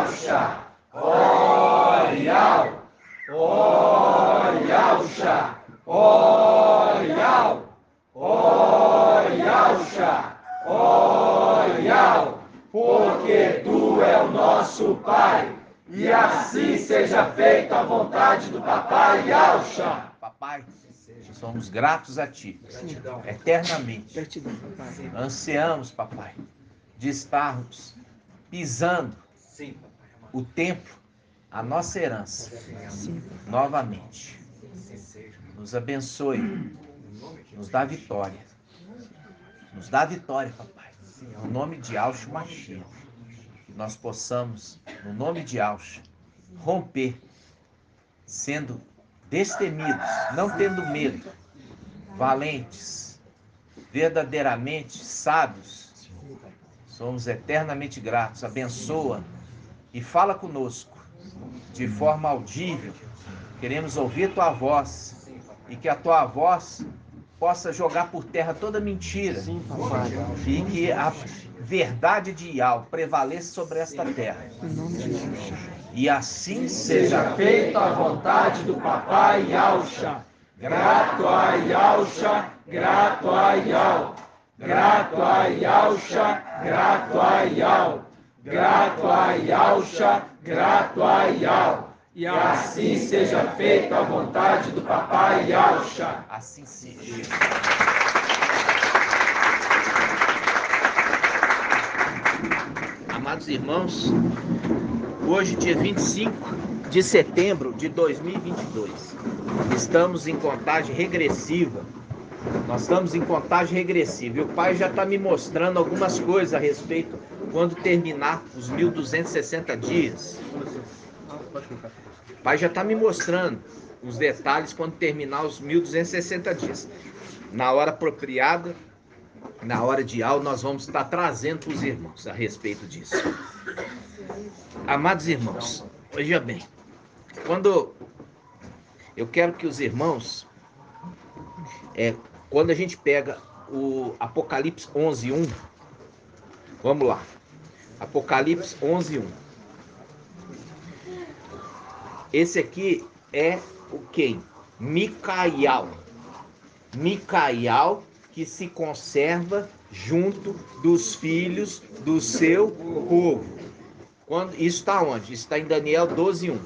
Yalcha, ó Yal, ó Yalcha, ó Yal, ó Yalcha, ó Yal, porque tu é o nosso Pai, e assim seja feita a vontade do Papai Yalcha. Papai, somos gratos a Ti, eternamente. Gratidão, papai. Ansiamos, Papai, de estarmos pisando o templo, a nossa herança, novamente. Nos abençoe, nos dá vitória. Nos dá vitória, Papai. No nome de Yahshua Mashiach, que nós possamos, no nome de Yahshua, romper, sendo destemidos, não tendo medo, valentes, verdadeiramente sábios. Somos eternamente gratos. Abençoa e fala conosco de forma audível. Queremos ouvir tua voz e que a tua voz possa jogar por terra toda mentira. Sim, papai. E que a verdade de Yahweh prevaleça sobre esta terra. Em nome de Jesus. E assim Seja feita a vontade do Papai Yalcha. Grato a Yalcha, grato a Yal. Grato a Yalcha, grato a Yal. Grato a Yalcha, grato a Yal. E assim seja feita a vontade do Papai Yalcha. Assim seja. Amados irmãos, hoje, dia 25 de setembro de 2022, estamos em contagem regressiva. Nós estamos em contagem regressiva. E o Pai já está me mostrando algumas coisas a respeito quando terminar os 1260 dias. O Pai já está me mostrando os detalhes quando terminar os 1260 dias. Na hora apropriada, na hora de aula, nós vamos estar trazendo para os irmãos a respeito disso. Amados irmãos, veja bem, quando eu quero que os irmãos, quando a gente pega o Apocalipse 11:1, vamos lá, Apocalipse 11:1. Esse aqui é o quem? Micael. Micael, que se conserva junto dos filhos do seu povo. Isso está onde? Está em Daniel 12:1.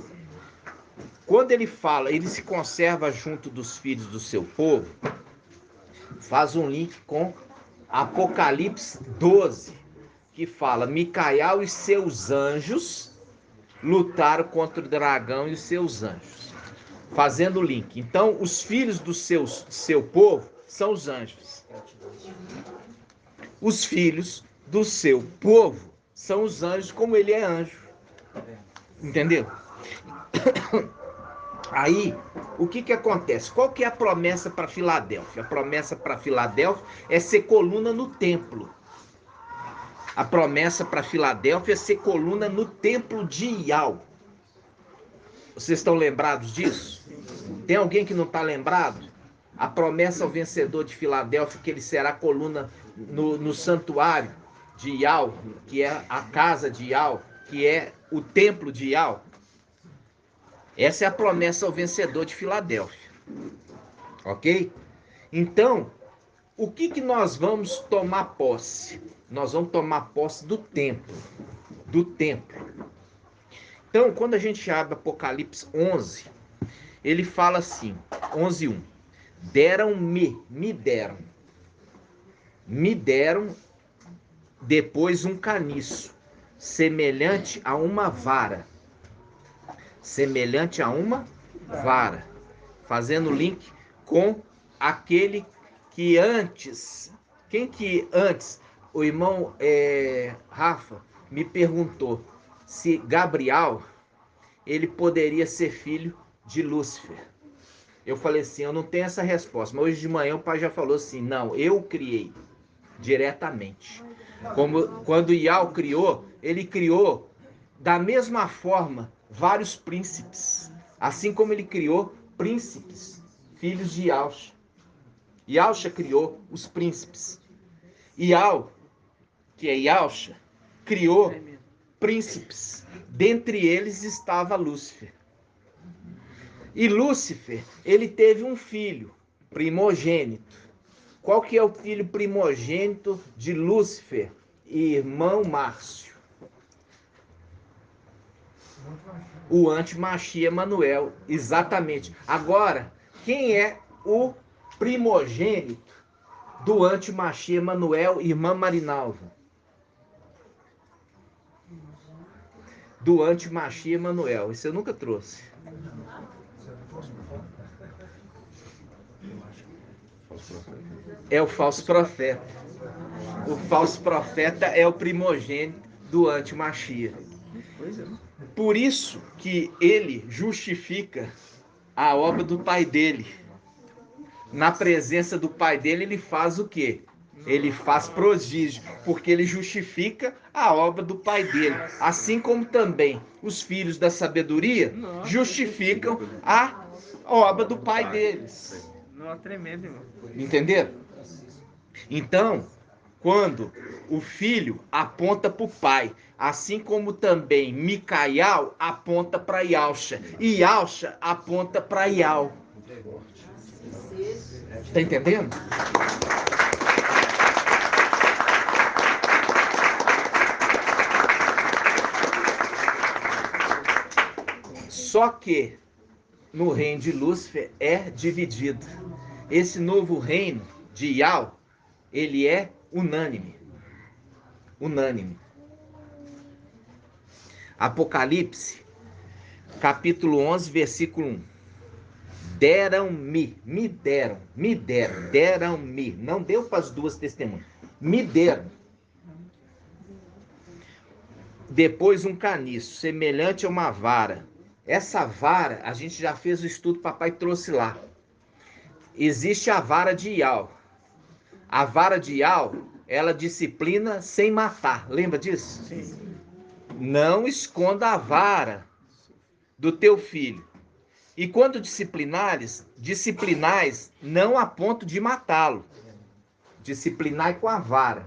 Quando ele fala, ele se conserva junto dos filhos do seu povo, faz um link com Apocalipse 12, que fala: Micael e seus anjos lutaram contra o dragão e os seus anjos. Fazendo o link. Então, os filhos do seu povo são os anjos. Os filhos do seu povo são os anjos, como ele é anjo. Entendeu? Aí, o que acontece? Qual que é a promessa para Filadélfia? A promessa para Filadélfia é ser coluna no templo. A promessa para Filadélfia é ser coluna no templo de Yahweh. Vocês estão lembrados disso? Tem alguém que não está lembrado? A promessa ao vencedor de Filadélfia, que ele será coluna no santuário de Yahweh, que é a casa de Yahweh, que é o templo de Yahweh. Essa é a promessa ao vencedor de Filadélfia. Ok? Então, o que nós vamos tomar posse? Nós vamos tomar posse do templo. Do templo. Então, quando a gente abre Apocalipse 11, ele fala assim, 11:1. Me deram depois um caniço, semelhante a uma vara. Semelhante a uma vara. Fazendo link com aquele que antes... Quem que antes? O irmão Rafa me perguntou se Gabriel, ele poderia ser filho de Lúcifer. Eu falei assim, eu não tenho essa resposta. Mas hoje de manhã o pai já falou assim, não, eu criei diretamente. Como quando Yahweh criou, ele criou da mesma forma vários príncipes. Assim como ele criou príncipes, filhos de Yahshua. Yahshua criou os príncipes. Yahweh, que é Yahshua, criou príncipes. Dentre eles estava Lúcifer. E Lúcifer, ele teve um filho primogênito. Qual que é o filho primogênito de Lúcifer? Irmão Márcio. O antimachia Emanuel, exatamente. Agora, quem é o primogênito do antimachia Emanuel, irmã Marinalva? Do antimachia Emanuel. Isso eu nunca trouxe. É o falso profeta. O falso profeta é o primogênito do antimachia. Por isso que ele justifica a obra do pai dele. Na presença do pai dele, ele faz o quê? Ele faz prodígio, porque ele justifica a obra do pai dele. Assim como também os filhos da sabedoria justificam a obra do pai deles. Não, tremendo, irmão. Entenderam? Então, quando o filho aponta para o pai, assim como também Micael aponta para Yalcha, e Yalcha aponta para Ial. Está entendendo? Só que no reino de Lúcifer é dividido. Esse novo reino de Ial, ele é unânime. Unânime. Apocalipse, capítulo 11, versículo 1. Deram-me, deram-me. Não deu para as duas testemunhas. Me deram. Depois um caniço, semelhante a uma vara. Essa vara, a gente já fez o estudo, papai trouxe lá. Existe a vara de Ial. A vara de Ial, ela disciplina sem matar. Lembra disso? Sim. Não esconda a vara do teu filho. E quando disciplinais não a ponto de matá-lo. Disciplinai com a vara.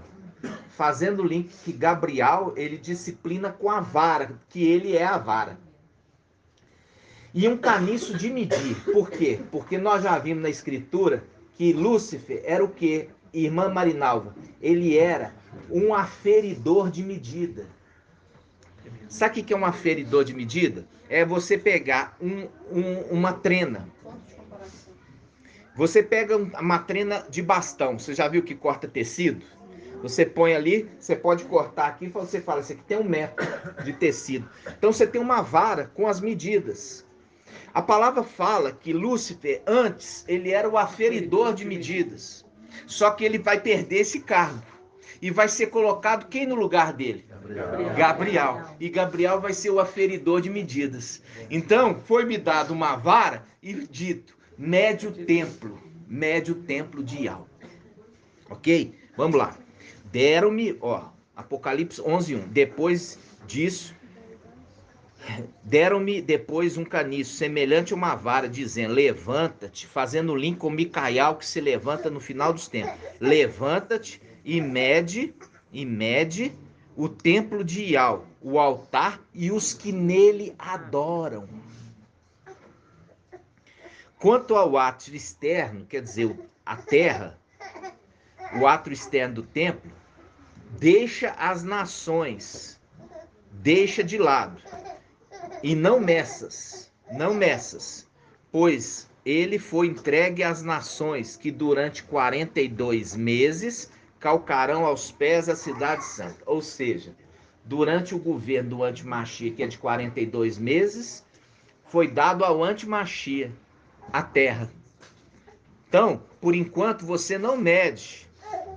Fazendo o link que Gabriel, ele disciplina com a vara, que ele é a vara. E um caniço de medir. Por quê? Porque nós já vimos na escritura que Lúcifer era o quê? Irmã Marinalva. Ele era um aferidor de medida. Sabe o que é um aferidor de medida? É você pegar uma trena. Você pega uma trena de bastão. Você já viu que corta tecido? Você põe ali, você pode cortar aqui, você fala, isso aqui tem 1 metro de tecido. Então você tem uma vara com as medidas. A palavra fala que Lúcifer, antes, ele era o aferidor de medidas. Só que ele vai perder esse cargo. E vai ser colocado quem no lugar dele? Gabriel. E Gabriel vai ser o aferidor de medidas. Então, foi-me dado uma vara e dito, médio templo de Ial. Ok? Vamos lá. Deram-me, Apocalipse 11:1. Depois disso, deram-me depois um caniço, semelhante a uma vara, dizendo, levanta-te, fazendo link com Micael, que se levanta no final dos tempos. Levanta-te e mede o templo de Ial, o altar e os que nele adoram. Quanto ao átrio externo, quer dizer, a terra, o átrio externo do templo, deixa as nações, deixa de lado, e não meças, pois ele foi entregue às nações que durante 42 meses calcarão aos pés a cidade santa. Ou seja, durante o governo do antimachia, que é de 42 meses, foi dado ao antimachia a terra. Então, por enquanto, você não mede,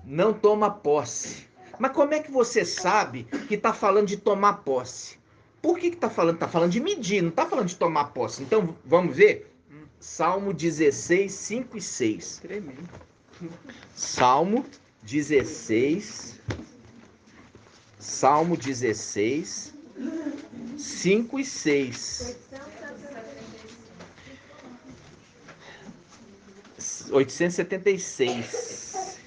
não toma posse. Mas como é que você sabe que está falando de tomar posse? Por que está falando? Está falando de medir, não está falando de tomar posse. Então, vamos ver? Salmo 16, 5 e 6. Tremendo. Salmo 16, 5 e 6. 876.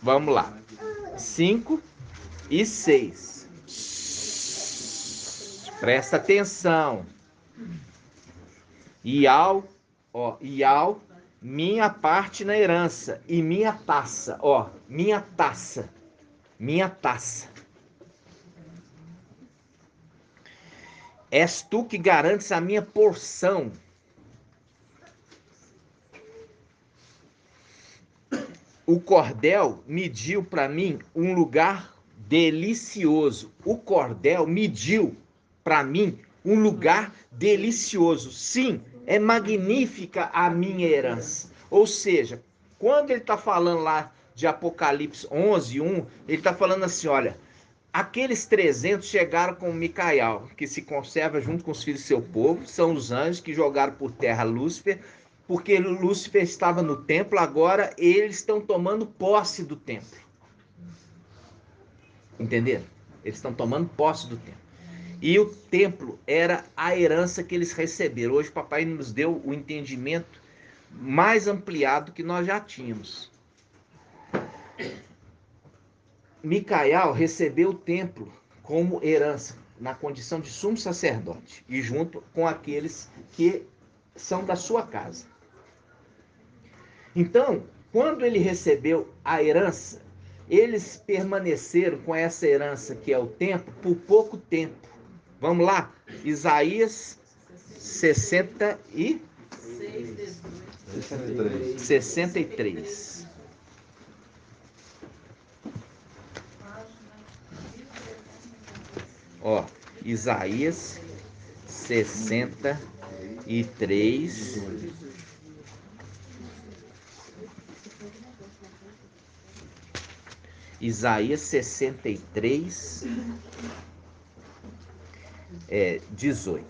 Vamos lá. 5 e 6. Presta atenção. Ial, minha parte na herança e minha taça, minha taça. És tu que garantes a minha porção. O cordel mediu para mim um lugar delicioso. O cordel mediu para mim um lugar delicioso. Sim, é magnífica a minha herança. Ou seja, quando ele está falando lá de Apocalipse 11, 1, ele está falando assim, olha, aqueles 300 chegaram com Micael, que se conserva junto com os filhos do seu povo, são os anjos que jogaram por terra Lúcifer, porque Lúcifer estava no templo, agora eles estão tomando posse do templo. Entenderam? Eles estão tomando posse do templo. E o templo era a herança que eles receberam. Hoje o papai nos deu o entendimento mais ampliado que nós já tínhamos. Micael recebeu o templo como herança, na condição de sumo sacerdote, e junto com aqueles que são da sua casa. Então, quando ele recebeu a herança, eles permaneceram com essa herança que é o templo por pouco tempo. Vamos lá? Isaías 63. Isaías 63. Isaías 63, 18.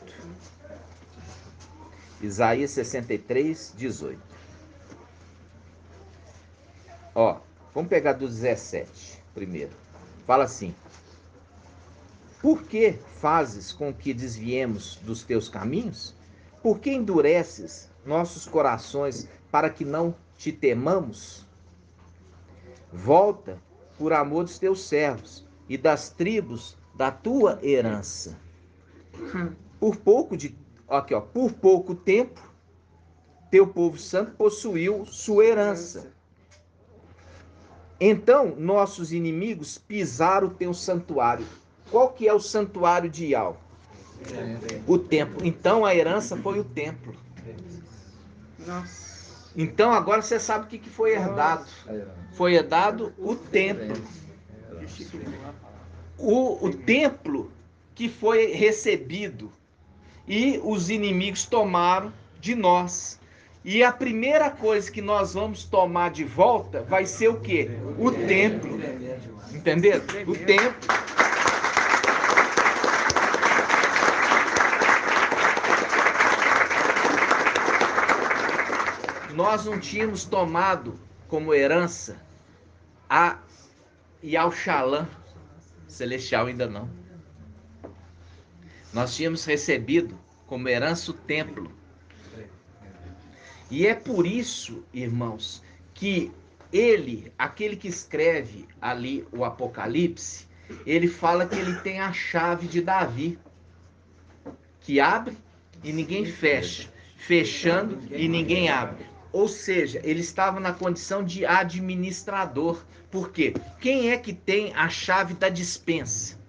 Isaías 63, 18. Vamos pegar do 17 primeiro. Fala assim: por que fazes com que desviemos dos teus caminhos? Por que endureces nossos corações para que não te temamos? Volta por amor dos teus servos e das tribos da tua herança. Por pouco tempo, teu povo santo possuiu sua herança. Então, nossos inimigos pisaram o teu santuário. Qual que é o santuário de Ial? O templo. Então, a herança foi o templo. Nossa. Então, agora você sabe o que foi herdado. Foi herdado o templo. O templo que foi recebido e os inimigos tomaram de nós. E a primeira coisa que nós vamos tomar de volta vai ser o quê? O templo. Entenderam? O templo. Nós não tínhamos tomado como herança a Yalxalã celestial, ainda não. Nós tínhamos recebido como herança o templo. E é por isso, irmãos, que ele, aquele que escreve ali o Apocalipse, ele fala que ele tem a chave de Davi, que abre e ninguém fecha, fechando e ninguém abre. Ou seja, ele estava na condição de administrador. Por quê? Quem é que tem a chave da despensa?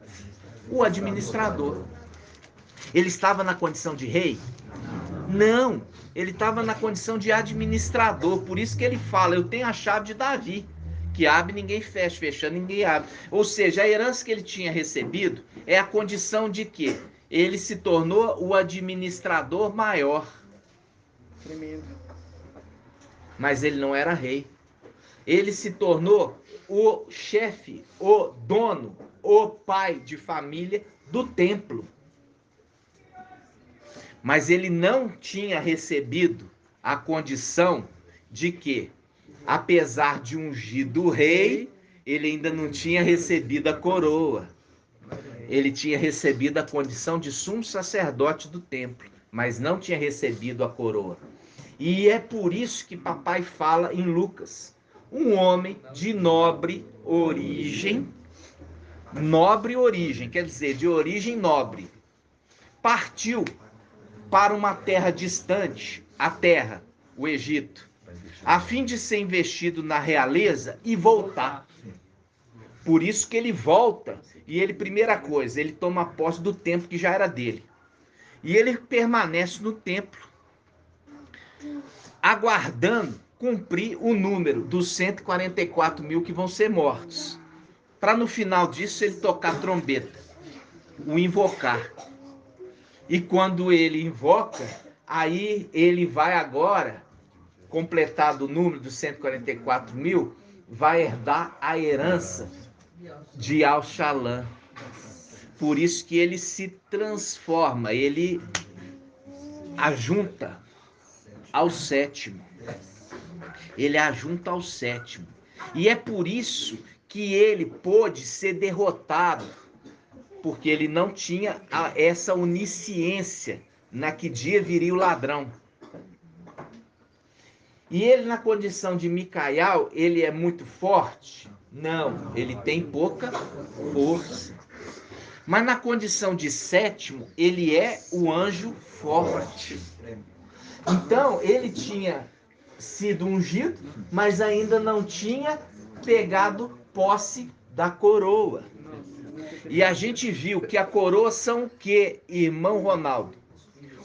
O administrador. Ele estava na condição de rei? Não, ele estava na condição de administrador. Por isso que ele fala, eu tenho a chave de Davi, que abre ninguém fecha, fechando ninguém abre. Ou seja, a herança que ele tinha recebido é a condição de que ele se tornou o administrador maior. Tremendo. Mas ele não era rei. Ele se tornou o chefe, o dono, o pai de família do templo. Mas ele não tinha recebido a condição de que, apesar de ungido rei, ele ainda não tinha recebido a coroa. Ele tinha recebido a condição de sumo sacerdote do templo, mas não tinha recebido a coroa. E é por isso que papai fala em Lucas, um homem de nobre origem, nobre origem, quer dizer, de origem nobre, partiu para uma terra distante, a terra, o Egito, a fim de ser investido na realeza e voltar. Por isso que ele volta e ele, primeira coisa, ele toma posse do templo que já era dele. E ele permanece no templo, aguardando cumprir o número dos 144 mil que vão ser mortos. Para no final disso ele tocar trombeta, o invocar. E quando ele invoca, aí ele vai agora, completado o número dos 144 mil, vai herdar a herança de Al-Shalã. Por isso que ele se transforma, ele ajunta ao sétimo. Ele ajunta ao sétimo. E é por isso que ele pôde ser derrotado, porque ele não tinha essa onisciência na que dia viria o ladrão. E ele, na condição de Micael, ele é muito forte? Não, ele tem pouca força. Mas na condição de sétimo, ele é o anjo forte. Então, ele tinha sido ungido, mas ainda não tinha pegado posse da coroa. E a gente viu que a coroa são o quê, irmão Ronaldo?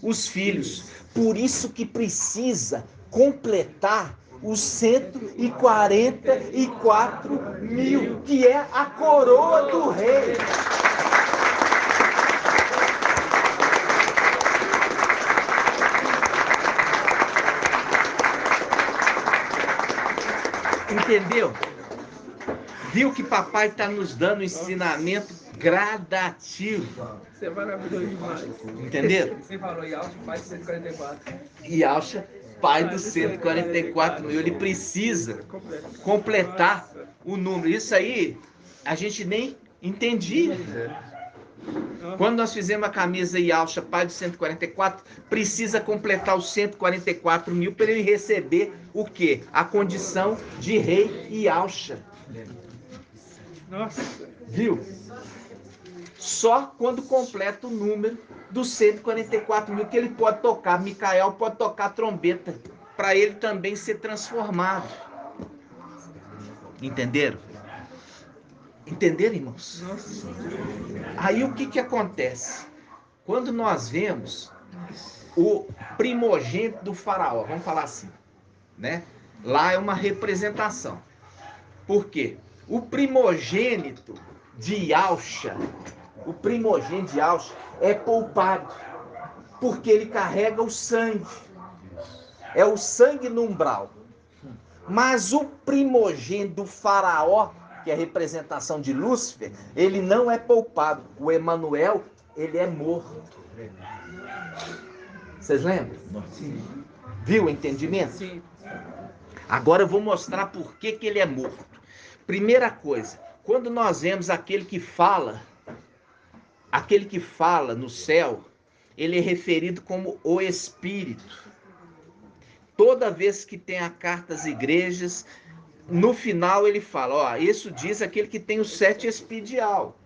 Os filhos. Por isso que precisa completar os 144 mil, que é a coroa do rei. Entendeu? Viu que papai está nos dando ensinamento gradativo. Isso é maravilhoso demais. Entenderam? Você falou Yalcha, pai de 144. Yalcha, pai dos 144 mil, ele precisa completar o número. Isso aí a gente nem entendia. Quando nós fizemos a camisa Yalcha, pai dos 144, precisa completar os 144 mil para ele receber o quê? A condição de rei Yalcha. Nossa. Viu? Só quando completa o número dos 144 mil que ele pode tocar. Micael pode tocar trombeta para ele também ser transformado. Entenderam? Entenderam, irmãos? Nossa. Aí o que acontece? Quando nós vemos o primogênito do faraó, vamos falar assim, né? Lá é uma representação. Por quê? O primogênito de Yalcha, é poupado, porque ele carrega o sangue. É o sangue no umbral. Mas o primogênito do faraó, que é a representação de Lúcifer, ele não é poupado. O Emanuel, ele é morto. Vocês lembram? Sim. Viu o entendimento? Sim. Agora eu vou mostrar por que ele é morto. Primeira coisa, quando nós vemos aquele que fala no céu, ele é referido como o Espírito. Toda vez que tem a carta às igrejas, no final ele fala, ó, isso diz aquele que tem o 7 espidial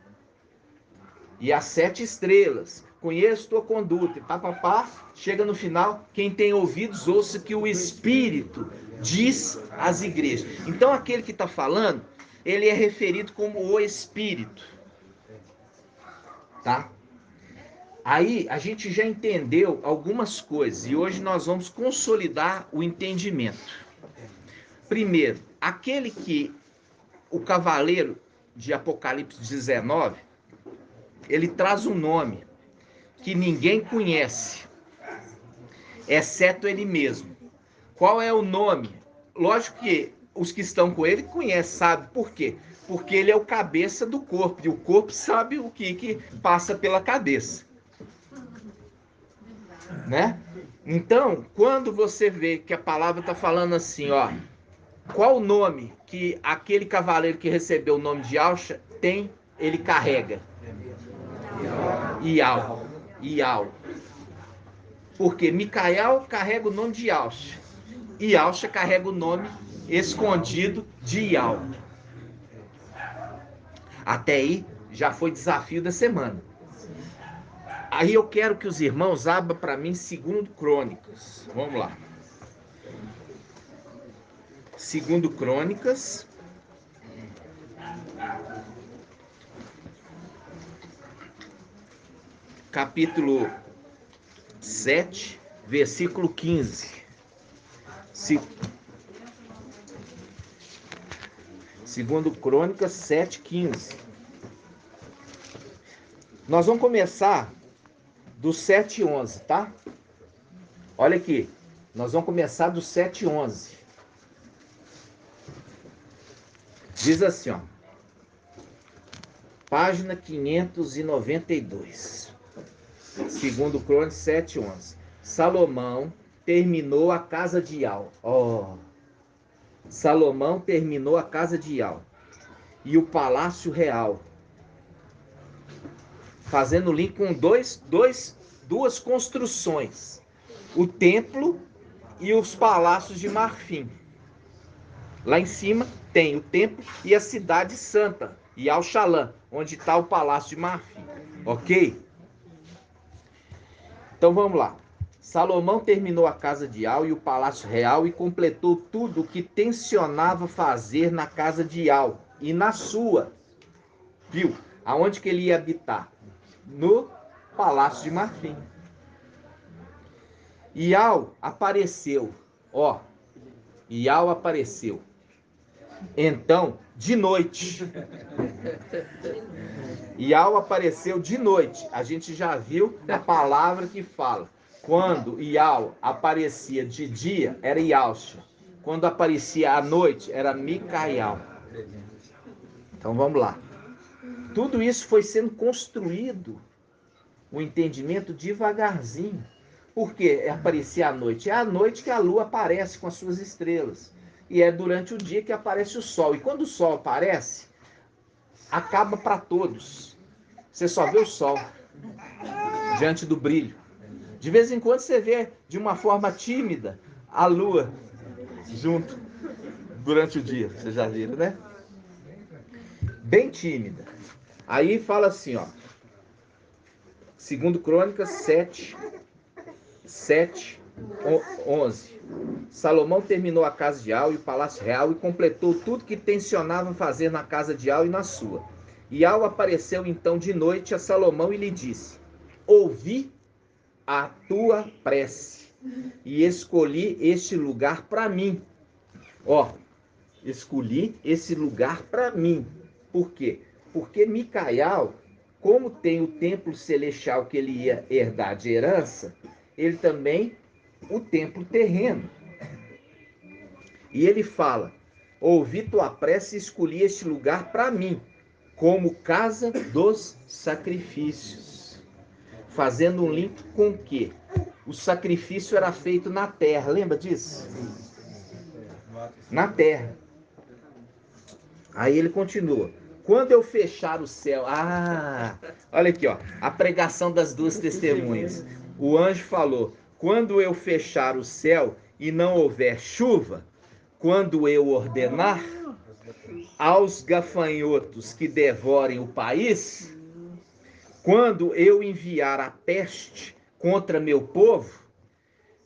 e as 7 estrelas. Conheço tua conduta, papapá, chega no final, quem tem ouvidos, ouça que o Espírito diz às igrejas. Então aquele que está falando, ele é referido como o Espírito. Tá? Aí a gente já entendeu algumas coisas e hoje nós vamos consolidar o entendimento. Primeiro, o cavaleiro de Apocalipse 19, ele traz um nome que ninguém conhece, exceto ele mesmo. Qual é o nome? Lógico que os que estão com ele conhecem, sabem por quê? Porque ele é o cabeça do corpo, e o corpo sabe o que passa pela cabeça. Né? Então, quando você vê que a palavra está falando assim, ó, qual o nome que aquele cavaleiro que recebeu o nome de Yalcha tem, ele carrega? Ial. Porque Micael carrega o nome de Yalcha. E Yalcha carrega o nome escondido de Ial. Até aí Já foi desafio da semana. Aí eu quero que os irmãos abram para mim 2 Crônicas. Vamos lá. 2 Crônicas. Capítulo 7, versículo 15. 2 Crônicas 7, 15. Nós vamos começar do 7 e 11, tá? Olha aqui. Nós vamos começar do 7 e 11. Diz assim, ó. Página 592. 2 Crônicas 7 e 11. Salomão terminou a casa de Ial. Salomão terminou a casa de Ial e o palácio real, fazendo link com duas construções, o templo e os palácios de marfim. Lá em cima tem o templo e a cidade santa, Ial-Shalã, onde está o palácio de marfim, ok? Então vamos lá. Salomão terminou a casa de Ial e o palácio real e completou tudo o que tencionava fazer na casa de Ial e na sua. Viu? Aonde que ele ia habitar? No palácio de marfim. Ial apareceu. Ial apareceu. Então, de noite. Ial apareceu de noite. A gente já viu a palavra que fala. Quando Ial aparecia de dia, era Ialcha. Quando aparecia à noite, era Micaial. Então vamos lá. Tudo isso foi sendo construído, o entendimento devagarzinho. Por que aparecia à noite? É à noite que a lua aparece com as suas estrelas. E é durante o dia que aparece o sol. E quando o sol aparece, acaba para todos. Você só vê o sol diante do brilho. De vez em quando você vê de uma forma tímida a lua junto durante o dia. Vocês já viram, né? Bem tímida. Aí fala assim, ó. 2 Crônicas 7, 11. Salomão terminou a casa de Ial e o palácio real e completou tudo que tencionava fazer na casa de Ial e na sua. Ial apareceu então de noite a Salomão e lhe disse: ouvi a tua prece e escolhi este lugar para mim. Escolhi esse lugar para mim. Por quê? Porque Micaial, como tem o templo celestial que ele ia herdar de herança, ele também o templo terreno. E ele fala: ouvi tua prece e escolhi este lugar para mim, como casa dos sacrifícios. Fazendo um link com o quê? O sacrifício era feito na terra, lembra disso? Na terra. Aí ele continua: quando eu fechar o céu... olha aqui, ó, a pregação das duas testemunhas. O anjo falou: quando eu fechar o céu e não houver chuva, quando eu ordenar aos gafanhotos que devorem o país, quando eu enviar a peste contra meu povo,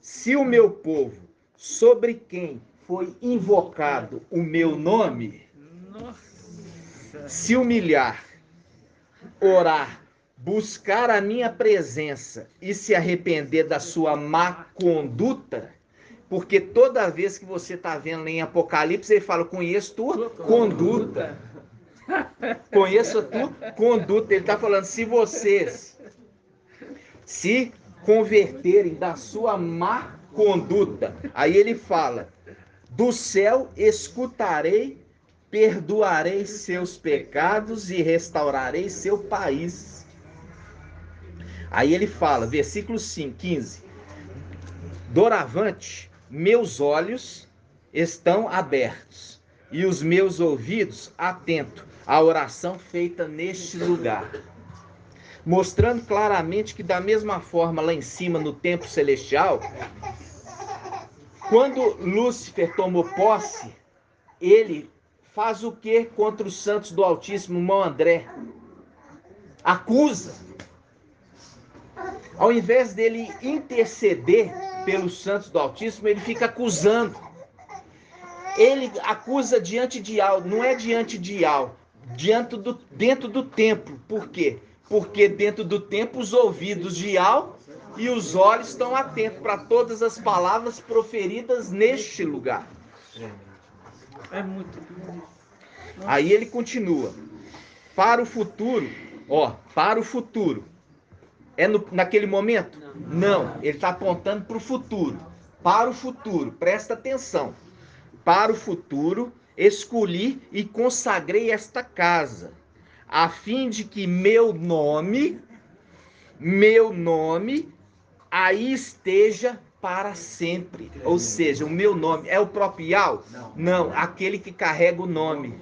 se o meu povo, sobre quem foi invocado o meu nome, se humilhar, orar, buscar a minha presença e se arrepender da sua má conduta, porque toda vez que você está vendo em Apocalipse, ele fala: conheço tua conduta. Conheço a tua conduta. Ele está falando: se vocês se converterem da sua má conduta, aí ele fala: do céu escutarei, perdoarei seus pecados e restaurarei seu país. Aí ele fala, versículo 15: doravante, meus olhos estão abertos e os meus ouvidos atentos à oração feita neste lugar. Mostrando claramente que, da mesma forma, lá em cima, no templo celestial, quando Lúcifer tomou posse, ele faz o que contra os santos do Altíssimo, irmão André? acusa. Ao invés dele interceder pelos santos do Altíssimo, ele fica acusando. Ele acusa diante de algo, não é diante de algo, dentro do templo. Por quê? Porque dentro do templo os ouvidos de Al e os olhos estão atentos para todas as palavras proferidas neste lugar. É muito. Aí ele continua. Para o futuro, para o futuro. É naquele momento? Não, ele está apontando para o futuro. Para o futuro, presta atenção. Para o futuro, escolhi e consagrei esta casa, a fim de que meu nome aí esteja para sempre. Ou seja, o meu nome é o próprio Yahweh? Não, aquele que carrega o nome.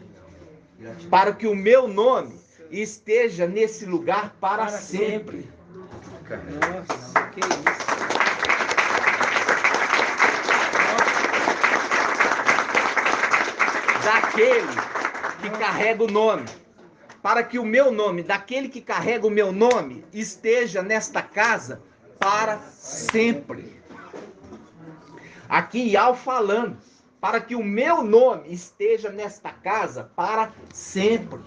Para que o meu nome esteja nesse lugar para sempre. Nossa, que isso. Daquele que carrega o nome. Para que o meu nome, daquele que carrega o meu nome, esteja nesta casa para sempre. Aqui Yahweh falando, para que o meu nome esteja nesta casa para sempre.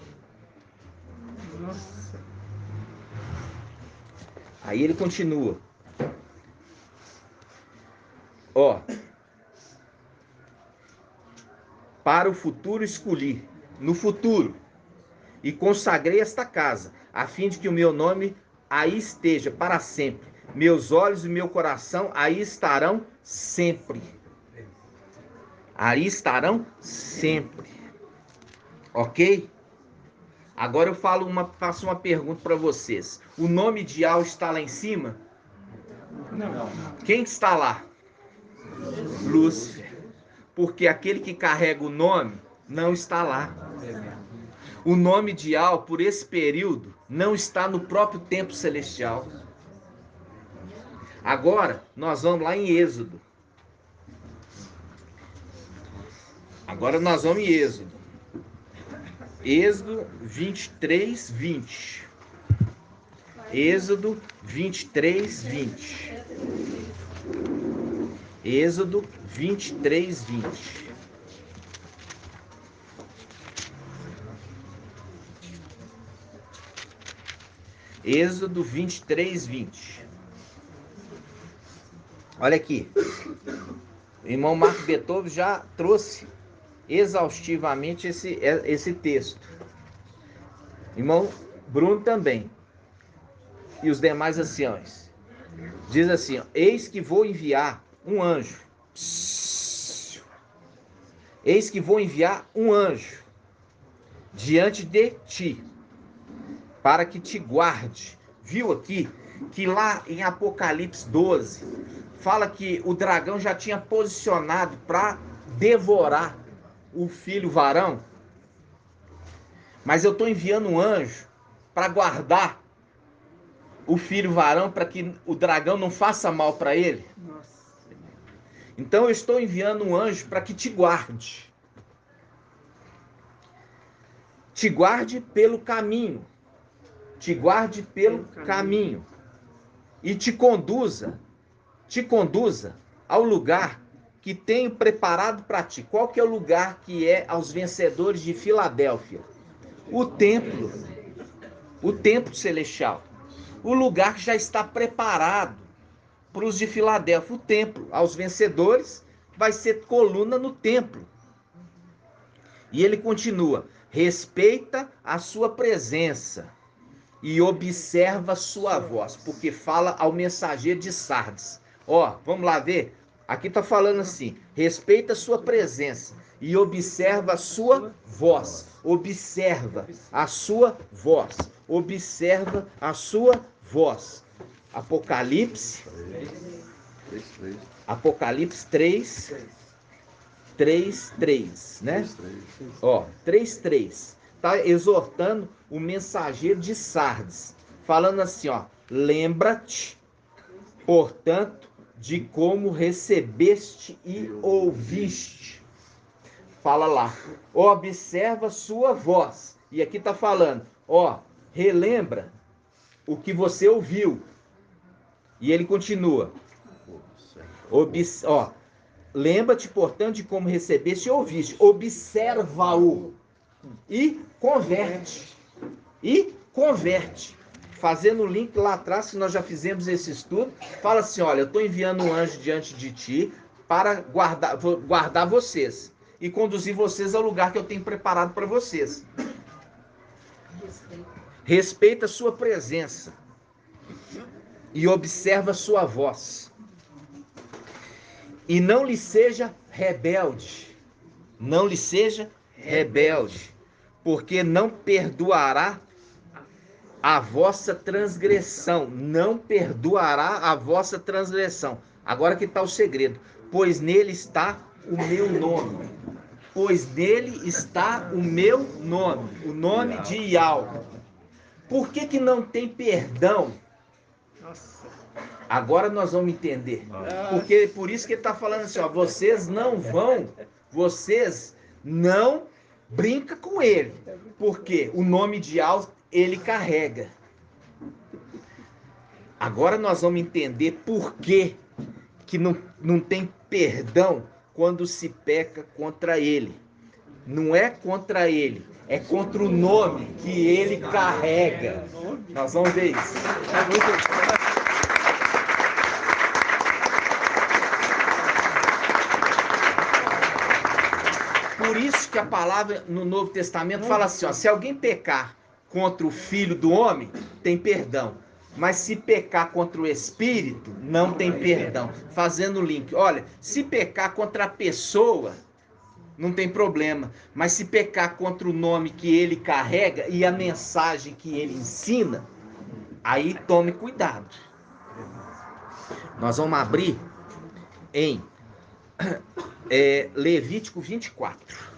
Nossa. Aí ele continua. Para o futuro escolhi, no futuro, e consagrei esta casa, a fim de que o meu nome aí esteja para sempre. Meus olhos e meu coração aí estarão sempre. Aí estarão sempre. Ok? Agora eu faço uma pergunta para vocês. O nome de Yahweh está lá em cima? Não. Quem está lá? Lúcifer. Porque aquele que carrega o nome não está lá. O nome de Yahweh, por esse período, não está no próprio templo celestial. Agora, nós vamos lá em Êxodo. Êxodo 23, 20. Êxodo 23, 20. Êxodo 23, 20. Êxodo 23, 20. Olha aqui. O irmão Marco Beethoven já trouxe exaustivamente esse texto. Irmão Bruno também. E os demais anciãos. Diz assim, ó, eis que vou enviar um anjo. Eis que vou enviar um anjo diante de ti, para que te guarde. Viu aqui que lá em Apocalipse 12, fala que o dragão já tinha posicionado para devorar o filho varão. Mas eu estou enviando um anjo para guardar o filho varão, para que o dragão não faça mal para ele. Nossa. Então eu estou enviando um anjo para que te guarde. Te guarde pelo caminho. Te guarde pelo caminho. E te conduza ao lugar que tenho preparado para ti. Qual que é o lugar que é aos vencedores de Filadélfia? O templo celestial. O lugar que já está preparado para os de Filadélfia. O templo, aos vencedores, vai ser coluna no templo. E ele continua, respeita a sua presença e observa sua voz, porque fala ao mensageiro de Sardes. Vamos lá ver? Aqui está falando assim, respeita a sua presença e observa a sua voz. Observa a sua voz. Observa a sua voz. Apocalipse 3:3, né? 3:3. Tá exortando o mensageiro de Sardes, falando assim, lembra-te, portanto, de como recebeste e ouviste. Fala lá, observa sua voz. E aqui tá falando, relembra o que você ouviu. E ele continua. Lembra-te, portanto, de como recebeste e ouviste. Observa-o e converte. E converte. Fazendo o link lá atrás, que nós já fizemos esse estudo, fala assim, olha, eu estou enviando um anjo diante de ti para guardar vocês e conduzir vocês ao lugar que eu tenho preparado para vocês. Respeita a sua presença e observa a sua voz. E não lhe seja rebelde. Não lhe seja rebelde, porque não perdoará a vossa transgressão. Não perdoará a vossa transgressão. Agora que está o segredo. Pois nele está o meu nome. Pois nele está o meu nome. O nome de Iau. Por que não tem perdão? Agora nós vamos entender. Porque por isso que ele está falando assim, ó, vocês não brinca com ele. Porque o nome de Iau ele carrega. Agora nós vamos entender por que não tem perdão quando se peca contra ele. Não é contra ele, é contra o nome que ele carrega. Nós vamos ver isso. Por isso que a palavra no Novo Testamento fala assim, ó, se alguém pecar contra o Filho do Homem, tem perdão. Mas se pecar contra o Espírito, não tem perdão. Fazendo o link. Olha, se pecar contra a pessoa, não tem problema. Mas se pecar contra o nome que ele carrega e a mensagem que ele ensina, aí tome cuidado. Nós vamos abrir em Levítico 24.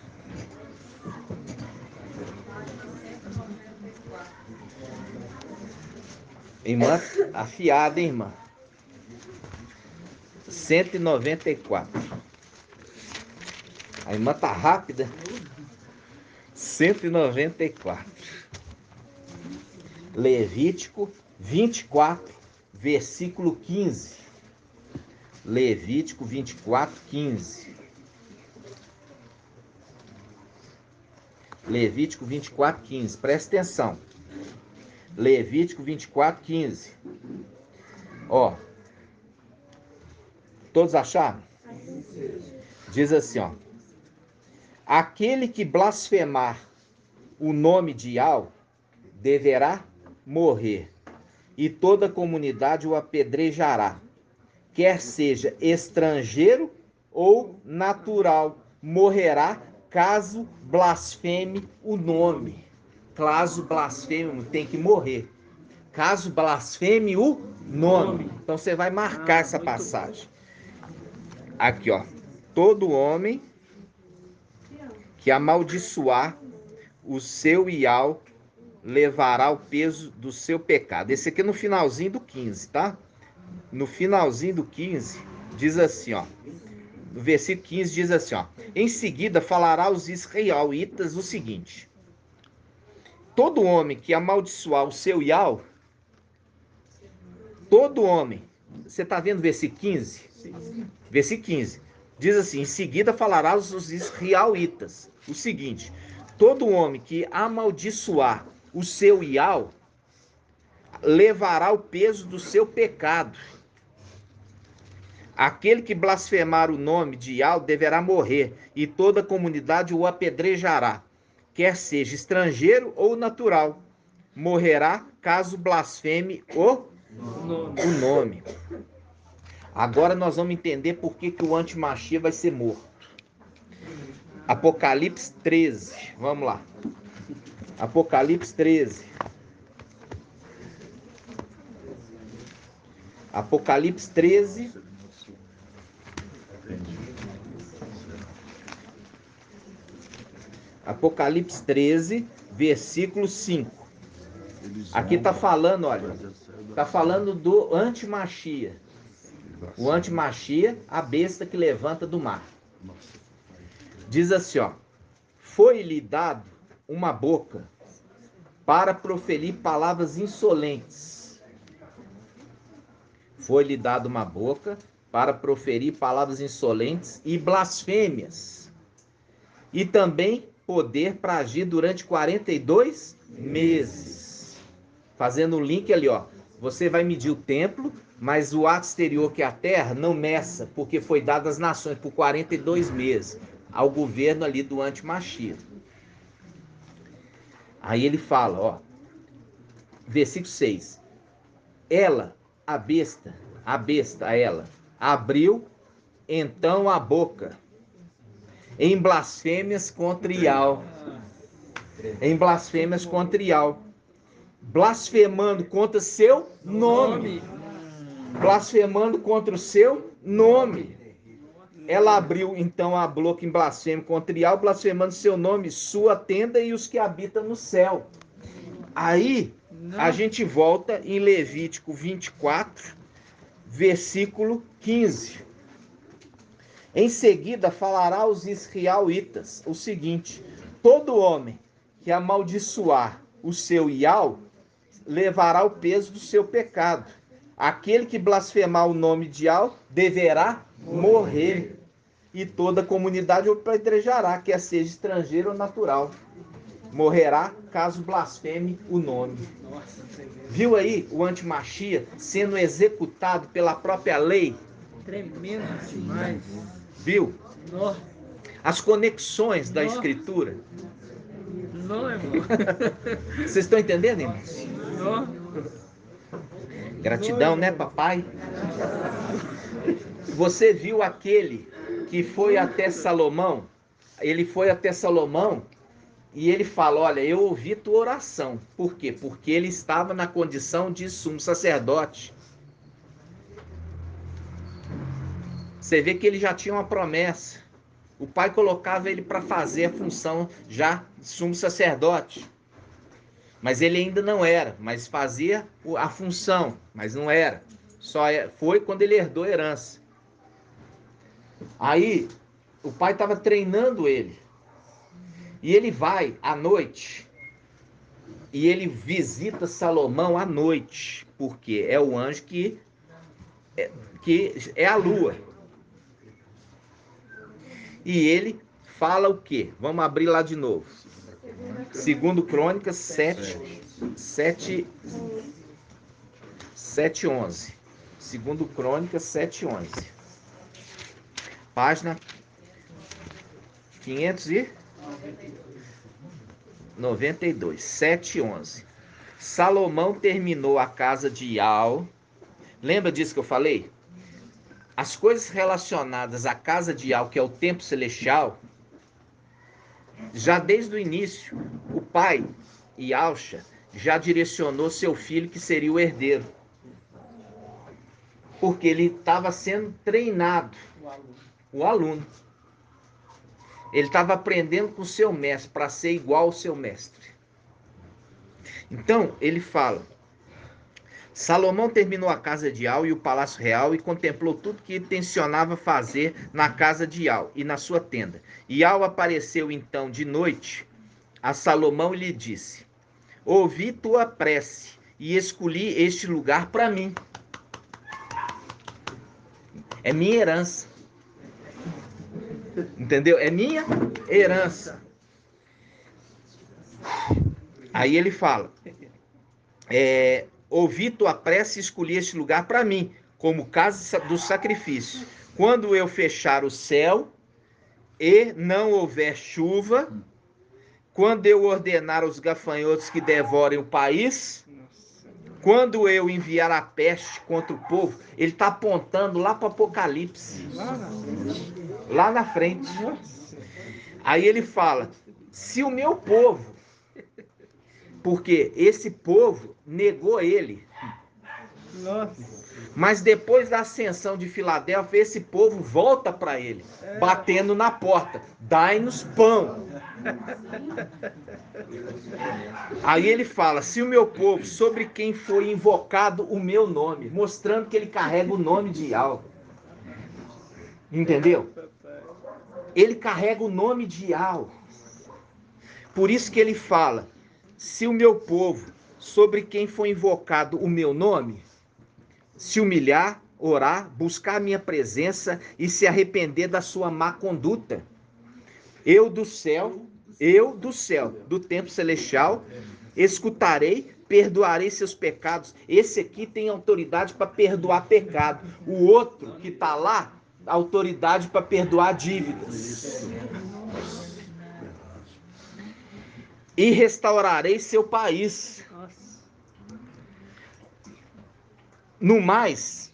Irmã afiada, hein, irmã? 194. A irmã tá rápida. 194. Levítico 24, versículo 15. Levítico 24, 15. Levítico 24, 15. Presta atenção. Levítico 24, 15. Ó. Todos acharam? Diz assim, ó. Aquele que blasfemar o nome de Iau deverá morrer, e toda a comunidade o apedrejará, quer seja estrangeiro ou natural, morrerá caso blasfeme o nome. Caso blasfeme, tem que morrer. Caso blasfeme o nome. Então você vai marcar essa passagem. Aqui, ó. Todo homem que amaldiçoar o seu Iau levará o peso do seu pecado. Esse aqui é no finalzinho do 15, tá? No finalzinho do 15, diz assim, ó. No versículo 15 diz assim, ó. Em seguida falará aos israelitas o seguinte: todo homem que amaldiçoar o seu Iau, todo homem, você está vendo o versículo 15? Sim. Versículo 15, diz assim, em seguida falará aos israelitas o seguinte: todo homem que amaldiçoar o seu Iau, levará o peso do seu pecado. Aquele que blasfemar o nome de Iau deverá morrer, e toda a comunidade o apedrejará, quer seja estrangeiro ou natural, morrerá caso blasfeme o nome. Agora nós vamos entender por que o antimachia vai ser morto. Apocalipse 13, vamos lá. Apocalipse 13. Apocalipse 13. Apocalipse 13, versículo 5. Aqui está falando, olha, está falando do antimachia. O antimachia, a besta que levanta do mar. Diz assim, ó: foi-lhe dado uma boca para proferir palavras insolentes. Foi-lhe dado uma boca para proferir palavras insolentes e blasfêmias, e também poder para agir durante 42 meses. Fazendo um link ali, ó. Você vai medir o templo, mas o ato exterior, que é a terra, não meça, porque foi dado às nações por 42 meses, ao governo ali do anti-Machia. Aí ele fala, ó, versículo 6. Ela, a besta, ela, abriu então a boca em blasfêmias contra Ial. Em blasfêmias contra Ial. Blasfemando contra seu nome. Blasfemando contra o seu nome. Ela abriu então a boca em blasfêmia contra Ial, blasfemando seu nome, sua tenda e os que habitam no céu. Aí a gente volta em Levítico 24, versículo 15. Em seguida falará aos israelitas o seguinte: todo homem que amaldiçoar o seu Ial levará o peso do seu pecado. Aquele que blasfemar o nome de Ial deverá morrer. E toda a comunidade o apedrejará, quer seja estrangeiro ou natural. Morrerá caso blasfeme o nome. Viu aí o antimachia sendo executado pela própria lei? Tremendo demais. Viu? Nó, As conexões da escritura. nó, irmão. Vocês estão entendendo, irmãos? Nó. Gratidão, né, papai? Você viu aquele que foi até Salomão? Ele foi até Salomão e ele fala: olha, eu ouvi tua oração. Por quê? Porque ele estava na condição de sumo sacerdote. Você vê que ele já tinha uma promessa. O pai colocava ele para fazer a função já de sumo sacerdote. Mas ele ainda não era, mas fazia a função, mas não era. Só foi quando ele herdou a herança. Aí o pai estava treinando ele. E ele vai à noite. E ele visita Salomão à noite. Porque é o anjo que é a lua. E ele fala o quê? Vamos abrir lá de novo. Segundo Crônicas 7:11. Segundo Crônicas 7:11. Página 592. 7:11. Salomão terminou a casa de Ial. Lembra disso que eu falei? As coisas relacionadas à casa de Ial, que é o templo celestial, já desde o início, o pai, Ialcha, já direcionou seu filho que seria o herdeiro. Porque ele estava sendo treinado, o aluno. Ele estava aprendendo com o seu mestre para ser igual ao seu mestre. Então, ele fala: Salomão terminou a casa de Ial e o palácio real e contemplou tudo que intencionava fazer na casa de Ial e na sua tenda. Ial apareceu então de noite a Salomão e lhe disse: ouvi tua prece e escolhi este lugar para mim. É minha herança. Entendeu? É minha herança. Aí ele fala: ouvi tua prece e escolhi este lugar para mim, como casa do sacrifício. Quando eu fechar o céu e não houver chuva, quando eu ordenar os gafanhotos que devorem o país, quando eu enviar a peste contra o povo, ele está apontando lá para o Apocalipse. Lá na frente. Aí ele fala: se o meu povo, porque esse povo negou ele. Mas depois da ascensão de Filadélfia, esse povo volta para ele, batendo na porta: dai-nos pão. Aí ele fala: se o meu povo, sobre quem foi invocado o meu nome, mostrando que ele carrega o nome de Ial. Entendeu? Ele carrega o nome de Ial. Por isso que ele fala: se o meu povo, sobre quem foi invocado o meu nome, se humilhar, orar, buscar a minha presença e se arrepender da sua má conduta. Eu do céu, do templo celestial, escutarei, perdoarei seus pecados. Esse aqui tem autoridade para perdoar pecado. O outro que está lá, autoridade para perdoar dívidas. E restaurarei seu país. No mais,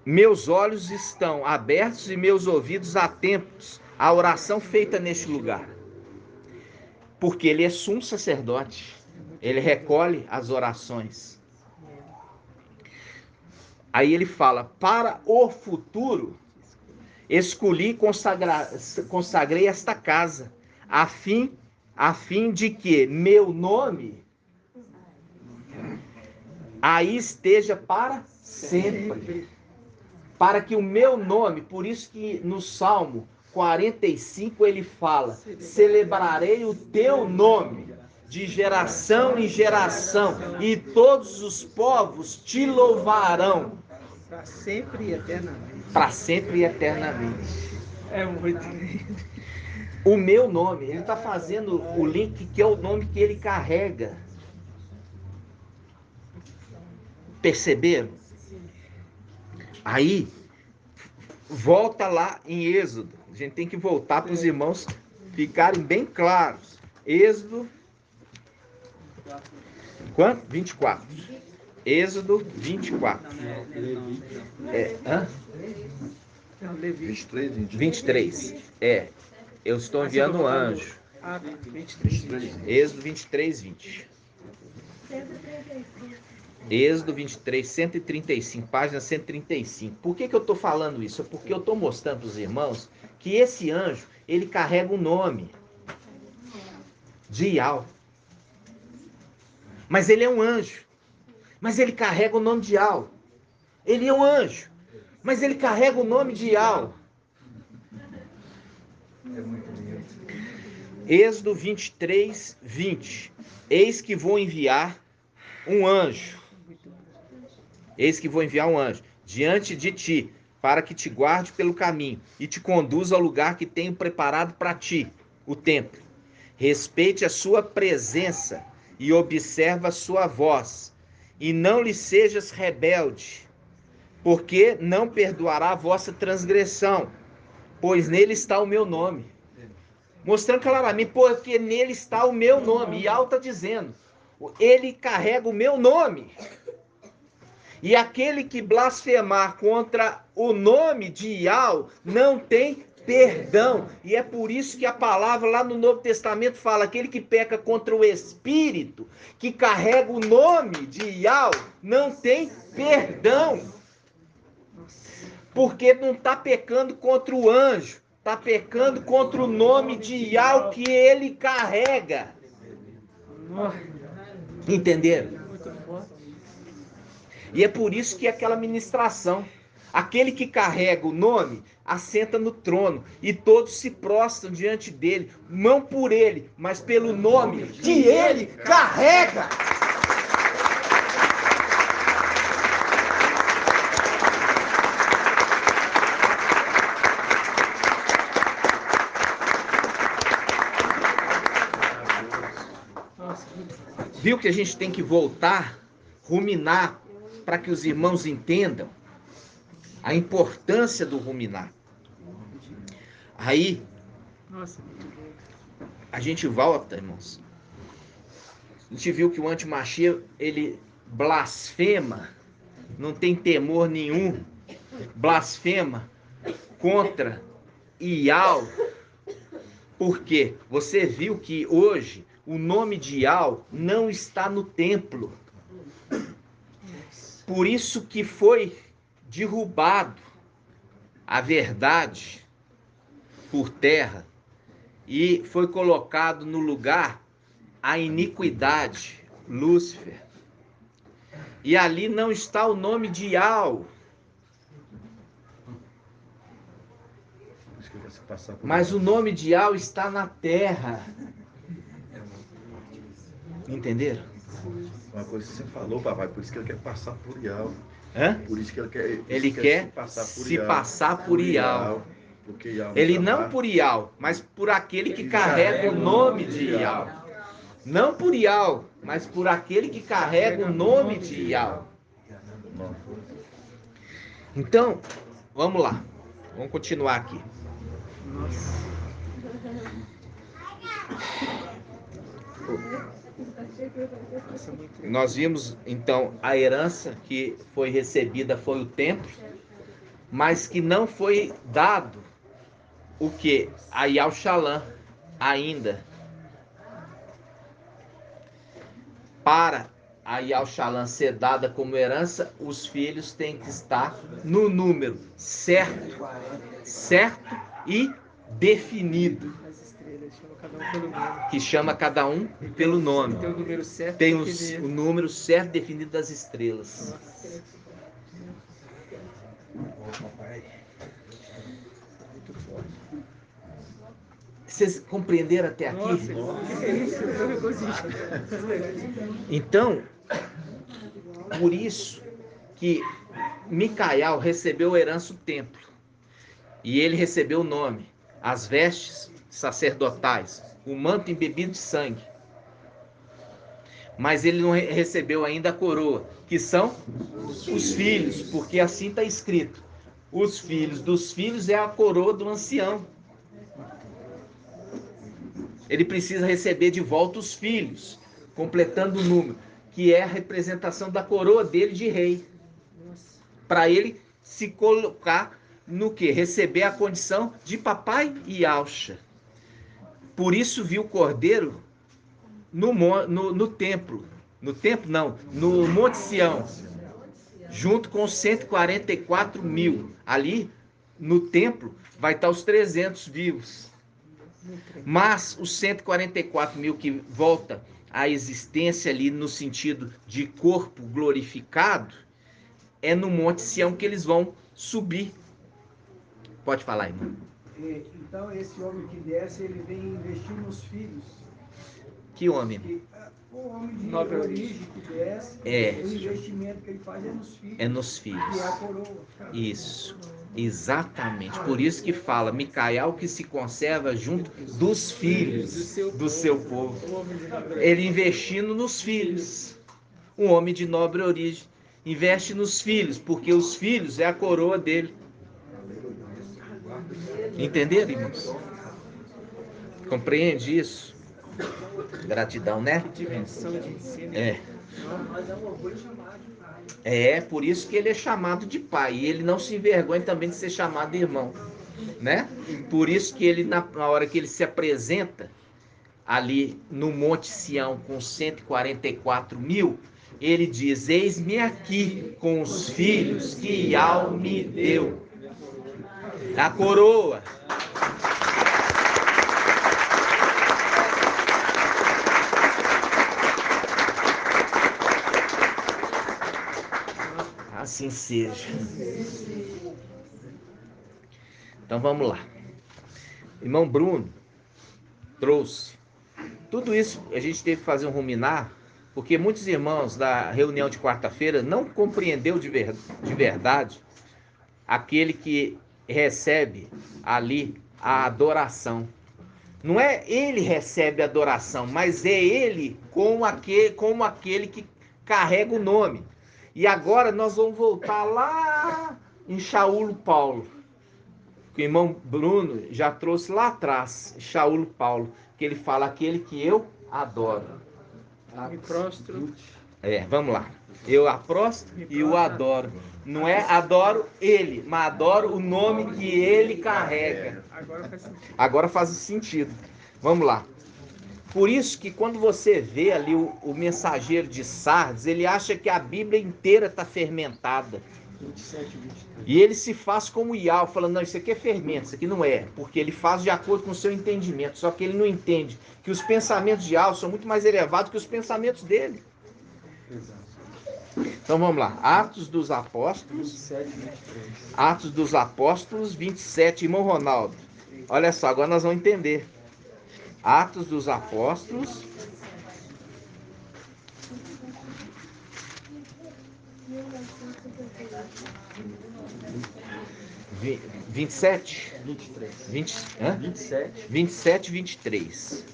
meus olhos estão abertos e meus ouvidos atentos à oração feita neste lugar. Porque ele é sumo sacerdote. Ele recolhe as orações. Aí ele fala, para o futuro, escolhi e consagrei esta casa, a fim de que meu nome aí esteja para sempre. Para que o meu nome, por isso que no Salmo 45 ele fala, celebrarei o teu nome de geração em geração, e todos os povos te louvarão. Para sempre e eternamente. Para sempre e eternamente. É muito lindo. O meu nome, ele está fazendo o link que é o nome que ele carrega. Perceberam? Aí, volta lá em Êxodo. A gente tem que voltar para os irmãos ficarem bem claros. Êxodo. Quanto? 24. Êxodo 24. Hã? 23. Eu estou enviando um anjo. 23. Êxodo 23, 20. Êxodo 23, 135, página 135. Por que eu estou falando isso? É porque eu estou mostrando para os irmãos que esse anjo, ele carrega o nome de Iau. Mas ele é um anjo. Mas ele carrega o nome de Iau. Ele é um anjo. Mas ele carrega o nome de Iau. Êxodo 23, 20. Eis que vou enviar um anjo. Eis que vou enviar um anjo diante de ti, para que te guarde pelo caminho e te conduza ao lugar que tenho preparado para ti, o templo. Respeite a sua presença e observa a sua voz, e não lhe sejas rebelde, porque não perdoará a vossa transgressão, pois nele está o meu nome. Mostrando claramente, porque nele está o meu nome. E Iau está dizendo, ele carrega o meu nome. E aquele que blasfemar contra o nome de Iau não tem perdão. E é por isso que a palavra lá no Novo Testamento fala, aquele que peca contra o Espírito, que carrega o nome de Iau, não tem perdão. Porque não está pecando contra o anjo, está pecando contra o nome de Iau que ele carrega. Entenderam? E é por isso que aquela ministração, aquele que carrega o nome, assenta no trono, e todos se prostram diante dele, não por ele, mas pelo nome que ele carrega. Viu que a gente tem que voltar, ruminar, para que os irmãos entendam a importância do ruminar. Aí, a gente volta, irmãos. A gente viu que o antimachia, ele blasfema, não tem temor nenhum, blasfema contra Iau. Por quê? Você viu que hoje o nome de Iau não está no templo. Por isso que foi derrubado a verdade por terra e foi colocado no lugar a iniquidade, Lúcifer. E ali não está o nome de Iau. Mas o nome de Iau está na terra. Entenderam? Uma coisa que você falou, papai, por isso que ele quer passar por Iau. Hã? Por isso que ele quer, Ele quer se passar por Ial. Porque Ial Ele chamar- não por Ial, mas por aquele que carrega o nome de Ial. Não por Ial, mas por aquele que carrega o nome de Ial. Então, vamos lá. Vamos continuar aqui. Nossa. Nossa, muito legal. Nós vimos então a herança que foi recebida foi o templo, mas que não foi dado o que? A Yalshalã ainda. Para a Yalshalã ser dada como herança, os filhos têm que estar no número certo, certo e definido, As estrelas chamam cada um pelo nome. que chama cada um pelo nome. Tem o número certo. Tem que o número certo definido das estrelas. Nossa. Muito forte. Vocês compreenderam até aqui? Nossa, o que é isso? Eu não consigo. Então, por isso que Micael recebeu a herança do templo. E ele recebeu o nome, as vestes sacerdotais, o manto embebido de sangue. Mas ele não recebeu ainda a coroa, que são os filhos, porque assim está escrito. Os filhos dos filhos é a coroa do ancião. Ele precisa receber de volta os filhos, completando o número, que é a representação da coroa dele de rei. Para ele se colocar no que? Receber a condição de papai e Alcha. Por isso viu o cordeiro no templo. No templo não, no Monte Sião. Junto com os 144 mil. Ali, no templo, vai estar os 300 vivos. Mas os 144 mil que volta à existência ali no sentido de corpo glorificado, é no Monte Sião que eles vão subir. Pode falar, irmão. Então, esse homem que desce, ele vem investir nos filhos. Que homem? O homem de Nobre origem que desce, o investimento que ele faz é nos filhos. É nos filhos. Que é a coroa. Isso, exatamente. Por isso que fala, Micael que se conserva junto dos filhos do seu povo. Ele investindo nos filhos. Um homem de nobre origem. Investe nos filhos, porque os filhos é a coroa dele. Entenderam, irmãos? Compreende isso? Gratidão, né? Dimensão de ensino. É por isso que ele é chamado de pai. E ele não se envergonha também de ser chamado de irmão, né? Por isso que ele, na hora que ele se apresenta ali no Monte Sião com 144 mil, ele diz: eis-me aqui com os filhos que Ial me deu. A coroa. Assim seja. Então vamos lá. Irmão Bruno trouxe. Tudo isso a gente teve que fazer um ruminar, porque muitos irmãos da reunião de quarta-feira não compreendeu de verdade aquele que recebe ali a adoração. Não é ele recebe a adoração, mas é ele como aquele que carrega o nome. E agora nós vamos voltar lá em Shaul Paulo, que o irmão Bruno já trouxe lá atrás, Shaul Paulo, que ele fala aquele que eu adoro. Me prostro. Vamos lá. Eu a prostro e o adoro. Não é adoro ele, mas adoro o nome que ele carrega. Agora faz sentido. Vamos lá. Por isso que quando você vê ali o mensageiro de Sardes, ele acha que a Bíblia inteira está fermentada. 27, 23. E ele se faz como Ial, falando, não, isso aqui é fermento, isso aqui não é. Porque ele faz de acordo com o seu entendimento. Só que ele não entende que os pensamentos de Ial são muito mais elevados que os pensamentos dele. Então vamos lá. Atos dos Apóstolos. 27, 23. Atos dos Apóstolos 27, irmão Ronaldo. Olha só, agora nós vamos entender. Atos dos Apóstolos 27? 23. 27, 23.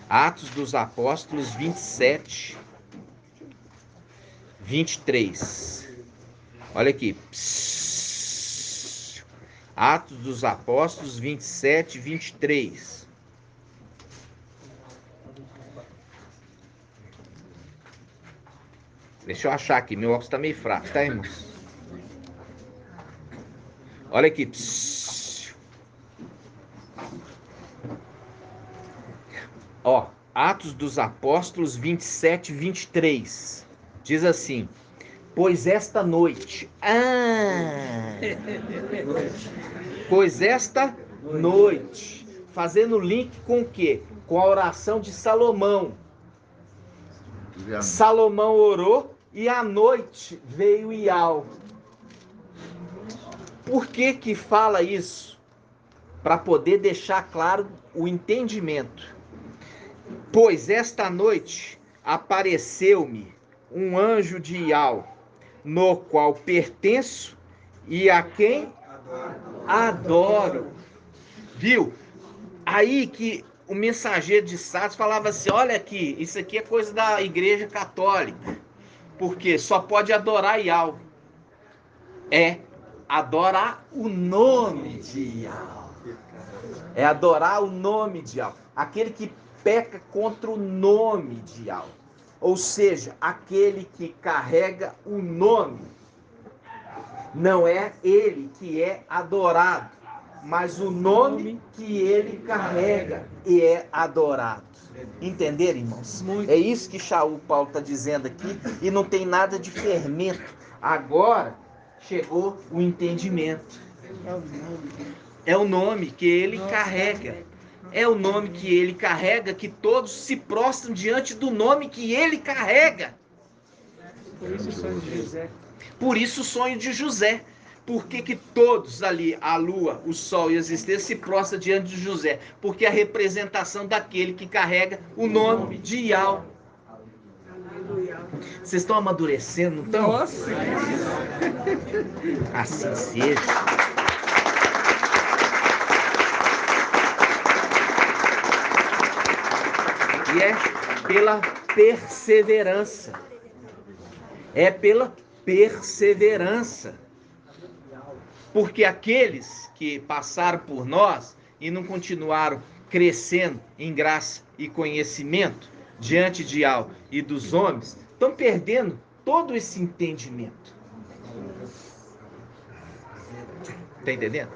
Atos dos Apóstolos 27, 23. Olha aqui. Atos dos Apóstolos 27, 23. Deixa eu achar aqui, meu óculos está meio fraco, tá, irmãos? Olha aqui. Ó, Atos dos Apóstolos 27, 23. Diz assim: pois esta noite. Pois esta noite. Fazendo link com o quê? Com a oração de Salomão. Salomão orou e à noite veio Ial. Por que que fala isso? Para poder deixar claro o entendimento. Pois esta noite apareceu-me um anjo de Ial, no qual pertenço e a quem adoro. Viu? Aí que o mensageiro de Sardes falava assim: olha aqui, isso aqui é coisa da igreja católica, porque só pode adorar Ial. É adorar o nome de Ial. É adorar o nome de Ial. Aquele que peca contra o nome de Ial. Ou seja, aquele que carrega o nome. Não é ele que é adorado, mas o nome que ele carrega e é adorado. Entenderam, irmãos? É isso que Shaul Paulo está dizendo aqui, e não tem nada de fermento. Agora chegou o entendimento. É o nome que ele carrega. É o nome que ele carrega, que todos se prostram diante do nome que ele carrega. Por isso o sonho de José. Por isso o sonho de José. Por que todos ali, a lua, o sol e as estrelas, se prostram diante de José? Porque é a representação daquele que carrega o nome de Ial. Vocês estão amadurecendo, não estão? Nossa! Assim seja. E é pela perseverança. É pela perseverança. Porque aqueles que passaram por nós e não continuaram crescendo em graça e conhecimento diante de Ial e dos homens, estão perdendo todo esse entendimento. Está entendendo?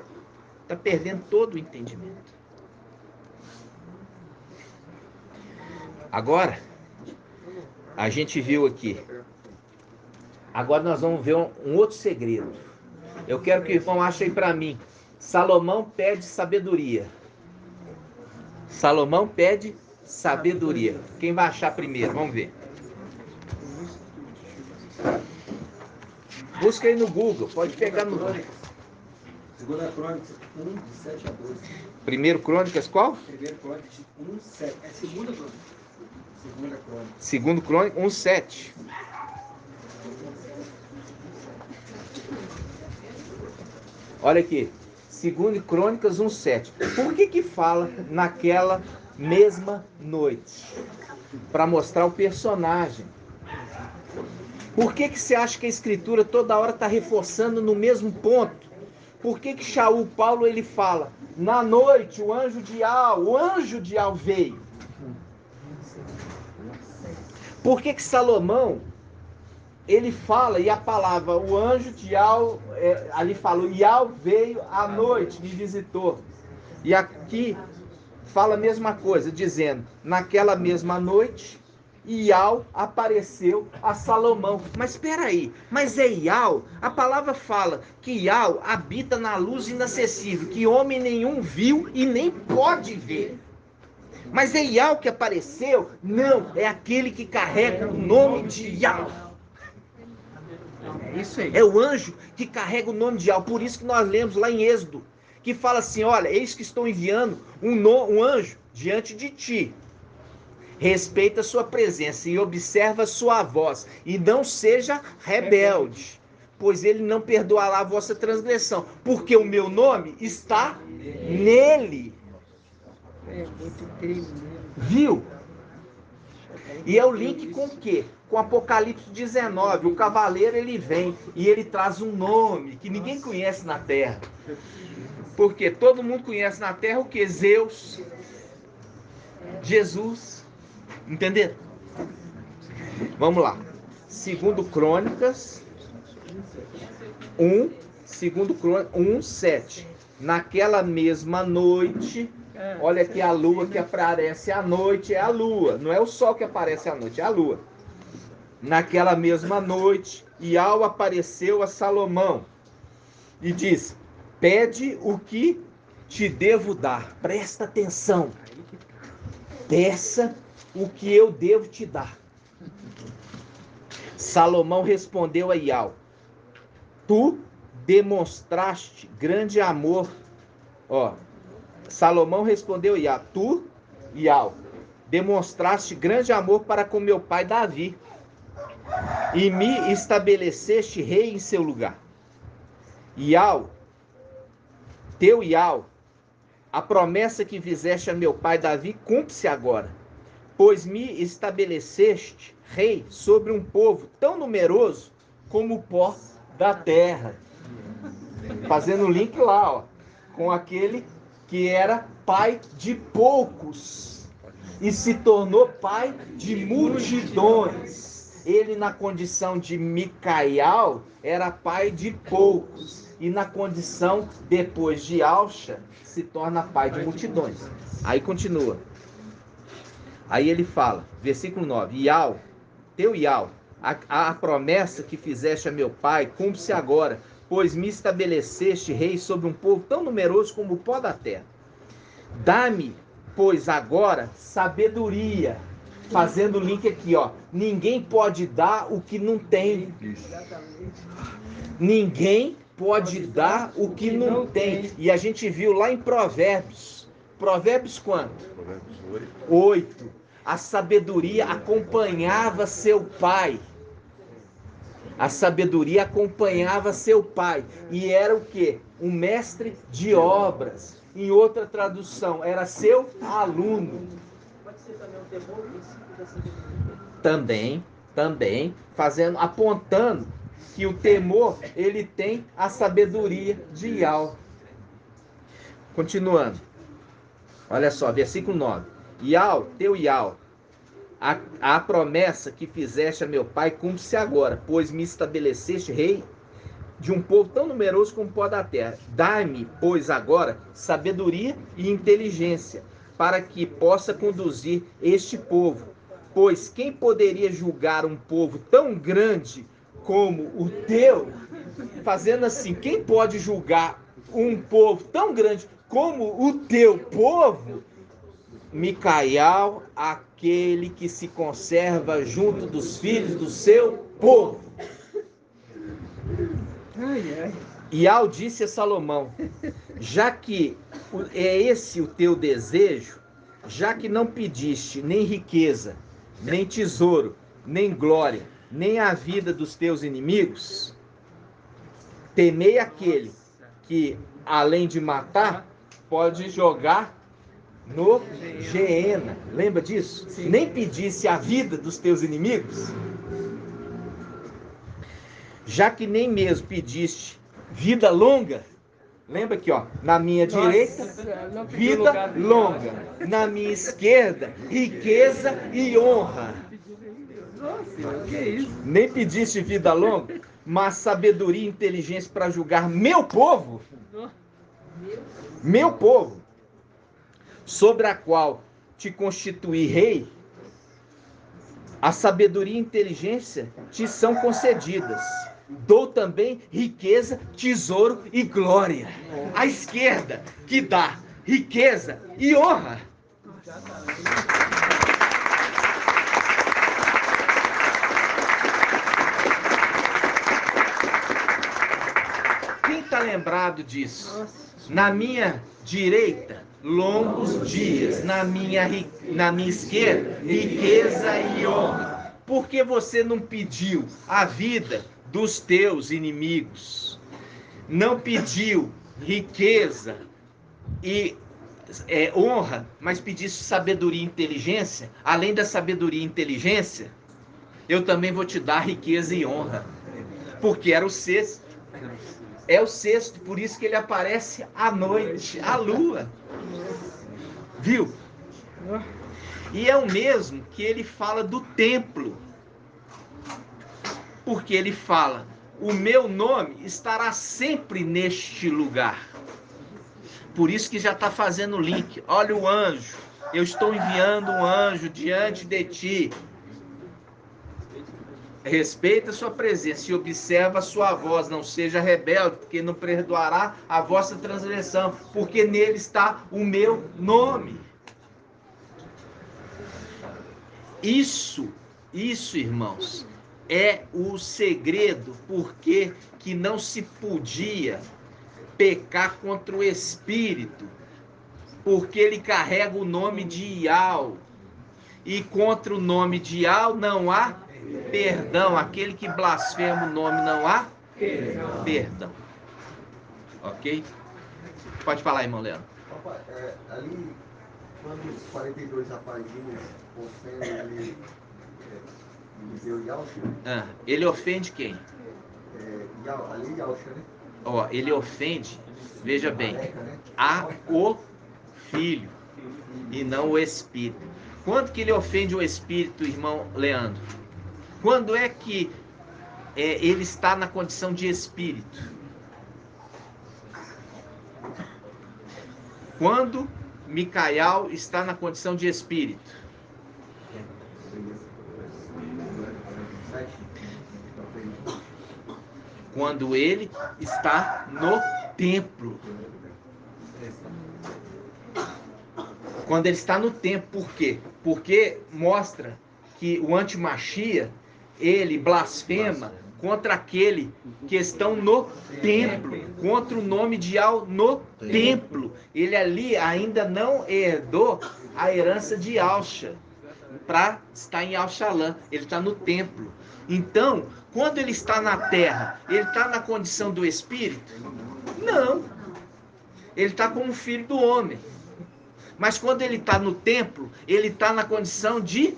Está perdendo todo o entendimento. Agora, a gente viu aqui. Agora nós vamos ver um outro segredo. Eu quero que o irmão ache aí para mim. Salomão pede sabedoria. Salomão pede sabedoria. Quem vai achar primeiro? Vamos ver. Busca aí no Google. Pode pegar no Google. Segunda Crônicas 1, de 7 a 12. Primeiro Crônicas qual? Primeiro Crônicas 1, 7. É segunda Crônica. Segunda Crônica. Segundo Crônicas 1, 7. Olha aqui. Segundo Crônicas 1, 7. Por que fala naquela mesma noite? Para mostrar o personagem. Por que você acha que a Escritura toda hora está reforçando no mesmo ponto? Por que Shaul Paulo ele fala, na noite o anjo de Ial veio? Por que Salomão ele fala, e a palavra, o anjo de Ial, ali fala, Ial veio à noite, me visitou. E aqui fala a mesma coisa, dizendo, naquela mesma noite, Ial apareceu a Salomão. Mas espera aí, mas é Ial? A palavra fala que Ial habita na luz inacessível, que homem nenhum viu e nem pode ver. Mas é Ial que apareceu? Não, é aquele que carrega o nome de Ial. É isso aí. É o anjo que carrega o nome de Ial. Por isso que nós lemos lá em Êxodo, que fala assim, olha, eis que estou enviando um anjo diante de ti. respeita a sua presença e observa a sua voz, e não seja rebelde, pois ele não perdoará a vossa transgressão, porque o meu nome está nele. É, muito treino mesmo. Viu? E é o link com o quê? Com Apocalipse 19. O cavaleiro, ele vem e ele traz um nome que ninguém conhece na terra. Porque todo mundo conhece na terra o que? Zeus, Jesus. Entenderam? Vamos lá. Segundo Crônicas 1:7. Naquela mesma noite, olha aqui a lua que aparece à noite, é a lua, não é o sol que aparece à noite, é a lua. Naquela mesma noite, Iau apareceu a Salomão e disse: pede o que te devo dar. Presta atenção. Peça o que eu devo te dar. Salomão respondeu a Iau: tu demonstraste grande amor. Salomão respondeu a Iau: tu, Iau, demonstraste grande amor para com meu pai Davi, e me estabeleceste rei em seu lugar. Iau, teu Iau, a promessa que fizeste a meu pai Davi cumpre-se agora, pois me estabeleceste rei sobre um povo tão numeroso como o pó da terra. Fazendo o link lá, com aquele que era pai de poucos e se tornou pai de multidões. Ele, na condição de Micael, era pai de poucos, e na condição depois de Alcha se torna pai de multidões. Aí continua. Aí ele fala, versículo 9: Iau, teu Iau, a promessa que fizeste a meu pai cumpre-se agora, pois me estabeleceste rei sobre um povo tão numeroso como o pó da terra. Dá-me, pois, agora sabedoria. Fazendo o link aqui, ninguém pode dar o que não tem. Ninguém pode dar o que não tem. E a gente viu lá em Provérbios. Provérbios quanto? Provérbios 8. A sabedoria acompanhava seu pai. A sabedoria acompanhava seu pai. E era o quê? Um mestre de obras. Em outra tradução, era seu aluno. Pode ser também um temor, princípio da sabedoria. Também, apontando que o temor, ele tem a sabedoria de Iau. Continuando. Olha só, versículo 9. Iau, teu Iau, a promessa que fizeste a meu pai cumpre-se agora, pois me estabeleceste rei de um povo tão numeroso como o pó da terra. Dai-me, pois, agora sabedoria e inteligência, para que possa conduzir este povo. Pois quem poderia julgar um povo tão grande como o teu? Fazendo assim, quem pode julgar um povo tão grande como o teu povo? Micael, aquele que se conserva junto dos filhos do seu povo. Iau disse a Salomão: já que é esse o teu desejo, já que não pediste nem riqueza, nem tesouro, nem glória, nem a vida dos teus inimigos, temei aquele que, além de matar, pode jogar no Geena. Lembra disso? Sim. Nem pedisse a vida dos teus inimigos, já que nem mesmo pediste vida longa. Lembra aqui, na minha direita, vida longa, na minha esquerda, riqueza e honra. Nossa, que é isso? Nem pediste vida longa, mas sabedoria e inteligência para julgar meu povo, sobre a qual te constituí rei. A sabedoria e inteligência te são concedidas. Dou também riqueza, tesouro e glória. À esquerda, que dá riqueza e honra. Quem está lembrado disso? Na minha direita, longos dias. Na minha na minha esquerda, riqueza e honra. Por que você não pediu a vida dos teus inimigos? Não pediu riqueza e honra, mas pedisse sabedoria e inteligência? Além da sabedoria e inteligência, eu também vou te dar riqueza e honra. Porque era o sexto. É o sexto, por isso que ele aparece à noite, à lua. Viu? E é o mesmo que ele fala do templo. Porque ele fala: o meu nome estará sempre neste lugar. Por isso que já está fazendo o link. Olha o anjo. Eu estou enviando um anjo diante de ti. Respeita a sua presença e observa a sua voz. Não seja rebelde, porque não perdoará a vossa transgressão. Porque nele está o meu nome. Isso, irmãos, é o segredo porque que não se podia pecar contra o Espírito, porque ele carrega o nome de Ial, e contra o nome de Ial não há perdão. Aquele que blasfema o nome não há perdão. Ok? Pode falar, irmão Leandro. Ali, quando os 42 rapazinhos ofendem Eliseu e Yalcha, ele ofende quem? Ali Yalcha, né? Ó, ele ofende, veja bem, o filho e não o espírito. Quando que ele ofende o espírito, irmão Leandro? Quando é que ele está na condição de espírito? Quando Micael está na condição de espírito? Quando ele está no templo. Quando ele está no templo, por quê? Porque mostra que o antimachia, ele blasfema contra aquele que estão no templo, contra o nome de Al no templo. Ele ali ainda não herdou a herança de Alcha para estar em Alxalã. Ele está no templo. Então, quando ele está na terra, ele está na condição do espírito? Não. Ele está como filho do homem. Mas quando ele está no templo, ele está na condição de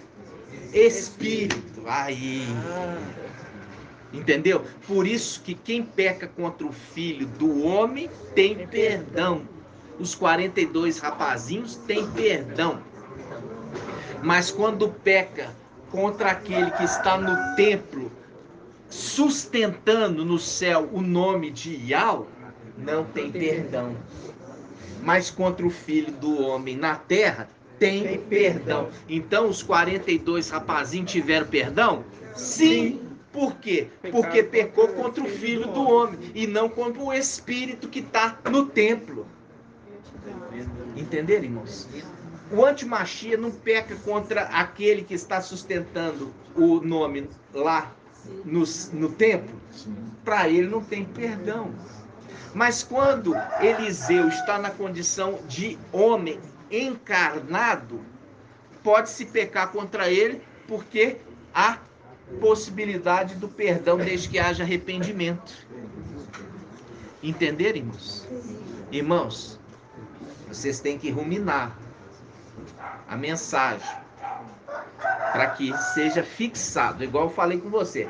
espírito. Aí. Entendeu? Por isso que quem peca contra o filho do homem tem perdão. Os 42 rapazinhos têm perdão. Mas quando peca contra aquele que está no templo, sustentando no céu o nome de Ial, não tem perdão. Mas contra o filho do homem na terra, tem perdão. Então os 42 rapazinhos tiveram perdão? Sim. Por quê? Porque pecou contra o filho do homem e não contra o espírito que está no templo. Entenderam, irmãos? O antimachia não peca contra aquele que está sustentando o nome lá no templo. Para ele não tem perdão. Mas quando Eliseu está na condição de homem encarnado, pode-se pecar contra ele porque há possibilidade do perdão desde que haja arrependimento. Entenderam, irmãos? Irmãos, vocês têm que ruminar a mensagem para que seja fixado, igual eu falei com você.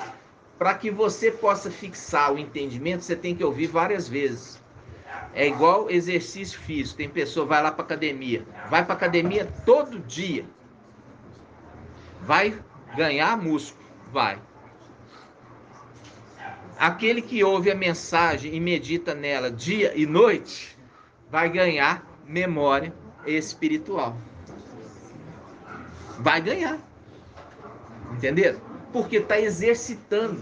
Para que você possa fixar o entendimento, você tem que ouvir várias vezes. É igual exercício físico. Tem pessoa que vai lá para academia. Vai para academia todo dia. Vai ganhar músculo. Vai. Aquele que ouve a mensagem e medita nela dia e noite, vai ganhar memória espiritual. Vai ganhar. Entenderam? Porque está exercitando.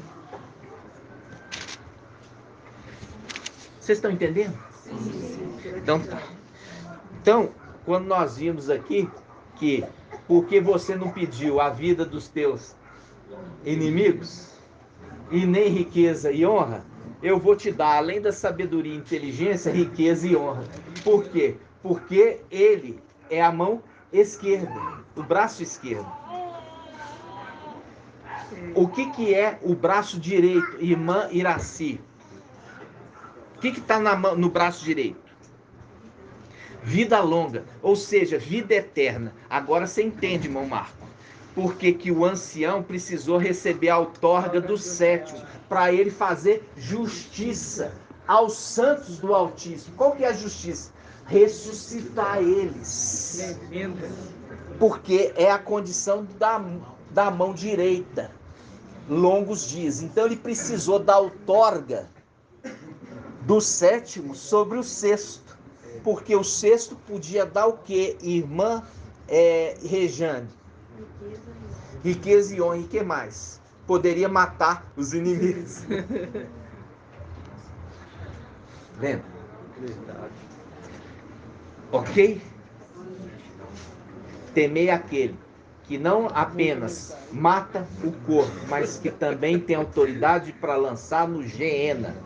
Vocês estão entendendo? Então tá. Então, quando nós vimos aqui que porque você não pediu a vida dos teus inimigos e nem riqueza e honra, eu vou te dar, além da sabedoria e inteligência, riqueza e honra. Por quê? Porque ele é a mão esquerda, o braço esquerdo. O que é o braço direito, irmã Iraci? O que está no braço direito? Vida longa, ou seja, vida eterna. Agora você entende, irmão Marco, por que o ancião precisou receber a outorga do sétimo, para ele fazer justiça aos santos do Altíssimo. Qual que é a justiça? Ressuscitar eles. Porque é a condição da mão direita. Longos dias. Então ele precisou da outorga do sétimo sobre o sexto. Porque o sexto podia dar o quê, irmã Rejane? Riqueza e honra. E o que mais? Poderia matar os inimigos. Vendo? Ok? Temei aquele que não apenas mata o corpo, mas que também tem autoridade para lançar no Geena.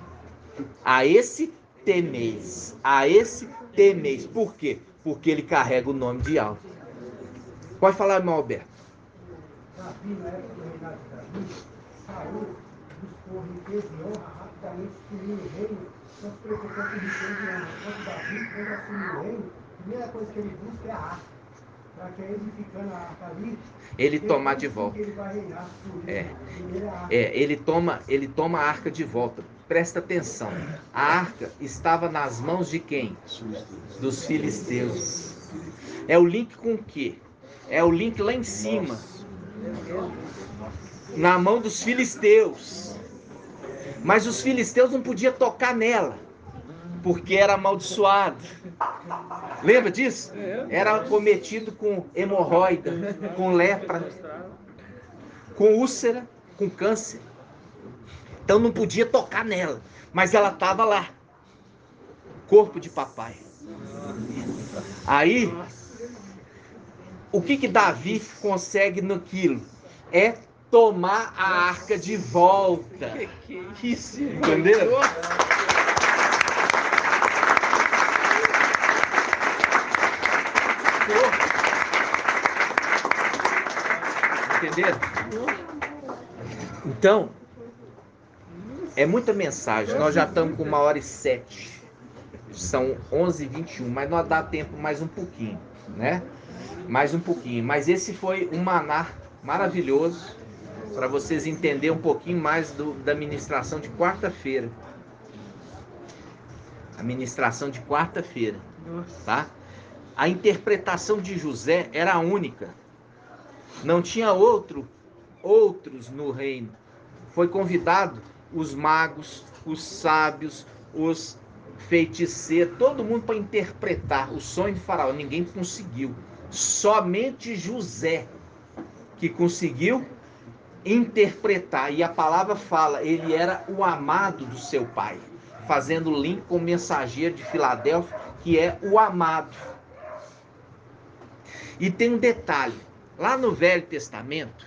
A esse temeis. A esse temeis. Por quê? Porque ele carrega o nome de Yahvé. Pode falar, irmão Alberto. Davi, na época do reinado de Davi, Saul buscou riqueza e honra, rapidamente destruiu o reino, não se preocupou com riqueza e honra. Enquanto Davi, quando assumiu o reino, a primeira coisa que ele busca é a arca. Para que ele ficando a arca ali, ele tomar de volta. Ele vai reinar por ele toma a arca de volta. Presta atenção. A arca estava nas mãos de quem? Dos filisteus. É o link com o quê? É o link lá em cima. Na mão dos filisteus. Mas os filisteus não podiam tocar nela, porque era amaldiçoado. Lembra disso? Era cometido com hemorroida, com lepra, com úlcera, com câncer. Então não podia tocar nela. Mas ela estava lá. Corpo de papai. Aí, o que Davi consegue naquilo? É tomar a arca de volta. Que isso? Entendeu? Entenderam? Então, é muita mensagem. Nós já estamos com 1h07. São 11h21, mas nós dá tempo mais um pouquinho, né? Mais um pouquinho. Mas esse foi um maná maravilhoso para vocês entenderem um pouquinho mais da ministração de quarta-feira. A ministração de quarta-feira, tá? A interpretação de José era a única. Não tinha outros no reino. Foi convidado os magos, os sábios, os feiticeiros, todo mundo para interpretar o sonho de Faraó. Ninguém conseguiu. Somente José que conseguiu interpretar. E a palavra fala, ele era o amado do seu pai. Fazendo link com o mensageiro de Filadélfia, que é o amado. E tem um detalhe. Lá no Velho Testamento,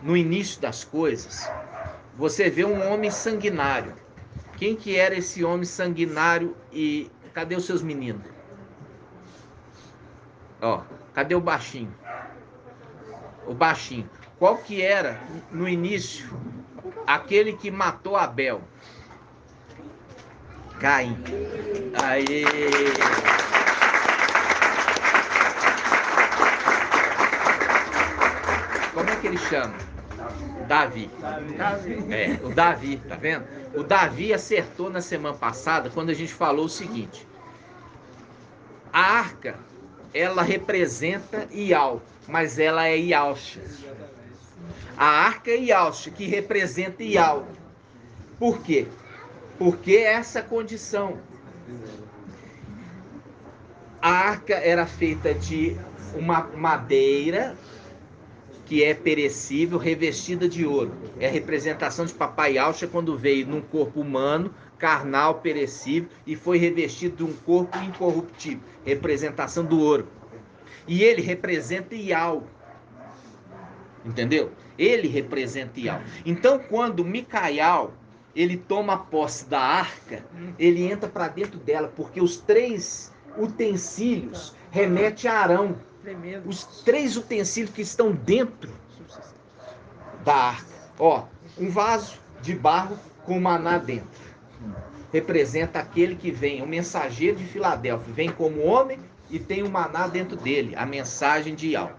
no início das coisas, você vê um homem sanguinário. Quem que era esse homem sanguinário e cadê os seus meninos? Ó, cadê o baixinho? O baixinho. Qual que era, no início, aquele que matou Abel? Caim. Aê! Como é que ele chama? Davi. O Davi, tá vendo? O Davi acertou na semana passada quando a gente falou o seguinte. A arca, ela representa Ial, mas ela é Ialcha. A arca é Ialcha, que representa Ial. Por quê? Porque essa condição. A arca era feita de uma madeira que é perecível, revestida de ouro. É a representação de Papai Yahvé quando veio num corpo humano, carnal, perecível, e foi revestido de um corpo incorruptível. Representação do ouro. E ele representa Yahvé. Entendeu? Ele representa Yahvé. Então, quando Micael, ele toma posse da arca, ele entra para dentro dela, porque os 3 utensílios remetem a Arão. Tremendo. Os 3 utensílios que estão dentro da arca. Ó, um vaso de barro com maná dentro. Representa aquele que vem, o mensageiro de Filadélfia. Vem como homem e tem o maná dentro dele, a mensagem de Yahweh,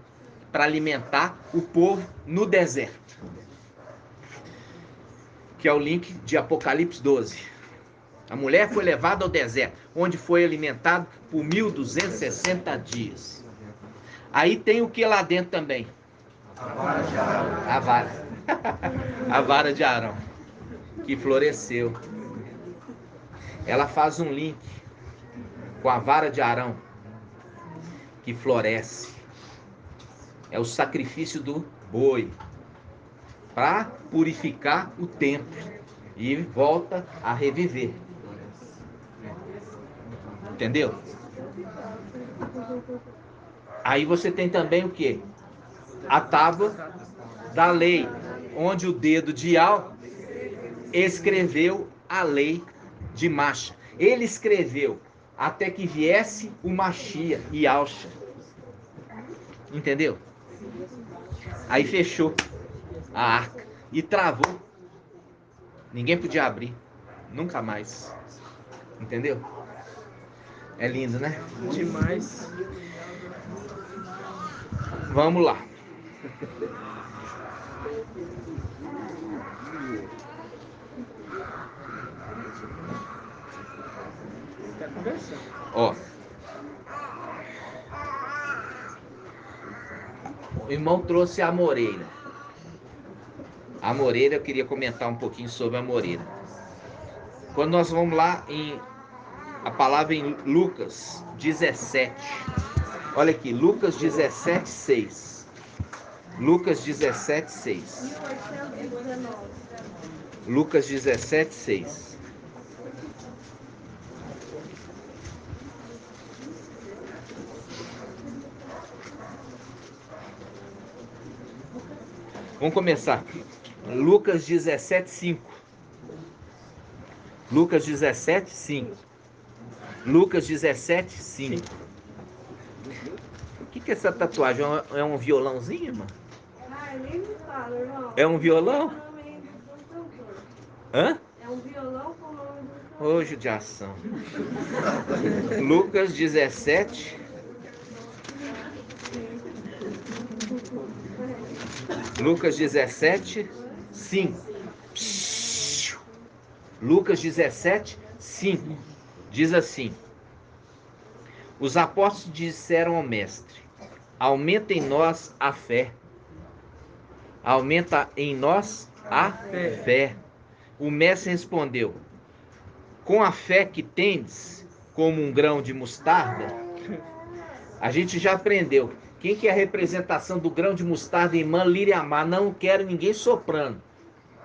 para alimentar o povo no deserto. Que é o link de Apocalipse 12. A mulher foi levada ao deserto, onde foi alimentada por 1260 dias. Aí tem o que lá dentro também? A vara de Arão. A vara. A vara de Arão, que floresceu. Ela faz um link com a vara de Arão, que floresce. É o sacrifício do boi, para purificar o templo e volta a reviver. Entendeu? Aí você tem também o que? A tábua da lei, onde o dedo de Yahweh escreveu a lei de Masha. Ele escreveu até que viesse o Mashiach e Yahushua. Entendeu? Aí fechou a arca e travou. Ninguém podia abrir, nunca mais. Entendeu? É lindo, né? Demais. Vamos lá. Tá conversando. Ó. O irmão trouxe a amoreira. A amoreira, eu queria comentar um pouquinho sobre a amoreira. Quando nós vamos lá em a palavra em Lucas 17. Olha aqui, Lucas 17, 6. Lucas 17, 6. Lucas 17, 6. Vamos começar. Lucas 17, 5. Lucas 17, 5. Lucas 17, 5. O que é essa tatuagem? É um violãozinho, irmão? Ai, nem me fala, irmão. É um violão? Hã? É um violão com o nome do Ô, judiação. Lucas 17. Lucas 17, 5. Lucas 17, 5. Diz assim: os apóstolos disseram ao mestre: aumenta em nós a fé. Aumenta em nós a fé. O mestre respondeu: com a fé que tendes, como um grão de mostarda. A gente já aprendeu. Quem que é a representação do grão de mostarda, irmã Liriamar? Não quero ninguém soprando.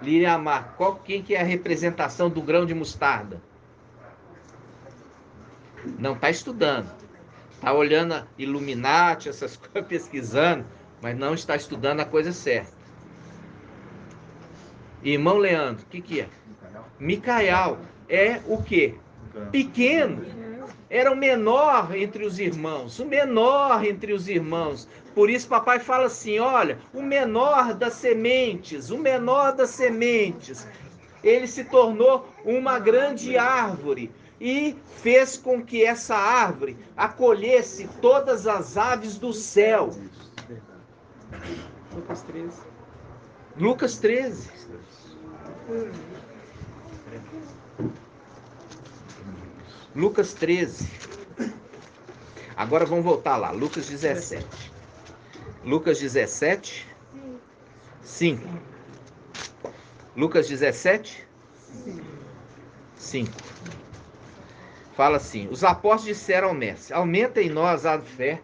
Liriamar, quem que é a representação do grão de mostarda? Não está estudando. Está olhando a Illuminati, essas coisas, pesquisando, mas não está estudando a coisa certa. Irmão Leandro, o que é? Micael é o quê? Pequeno. Era o menor entre os irmãos. O menor entre os irmãos. Por isso papai fala assim, olha, o menor das sementes. O menor das sementes. Ele se tornou uma grande árvore. E fez com que essa árvore acolhesse todas as aves do céu. Lucas 13. Lucas 13. Lucas 13. Agora vamos voltar lá. Lucas 17. Lucas 17. 5. Lucas 17. 5. Fala assim: os apóstolos disseram ao mestre: aumenta em nós a fé.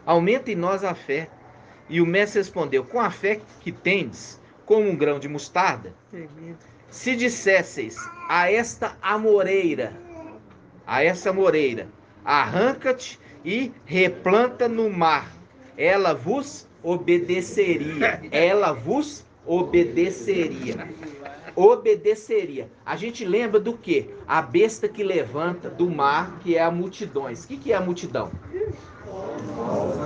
Aumenta em nós a fé. E o mestre respondeu: com a fé que tendes, como um grão de mostarda, se dissesseis a essa amoreira, arranca-te e replanta no mar, ela vos obedeceria. Ela vos obedeceria. Obedeceria. A gente lembra do quê? A besta que levanta do mar, que é a multidões. O que é a multidão?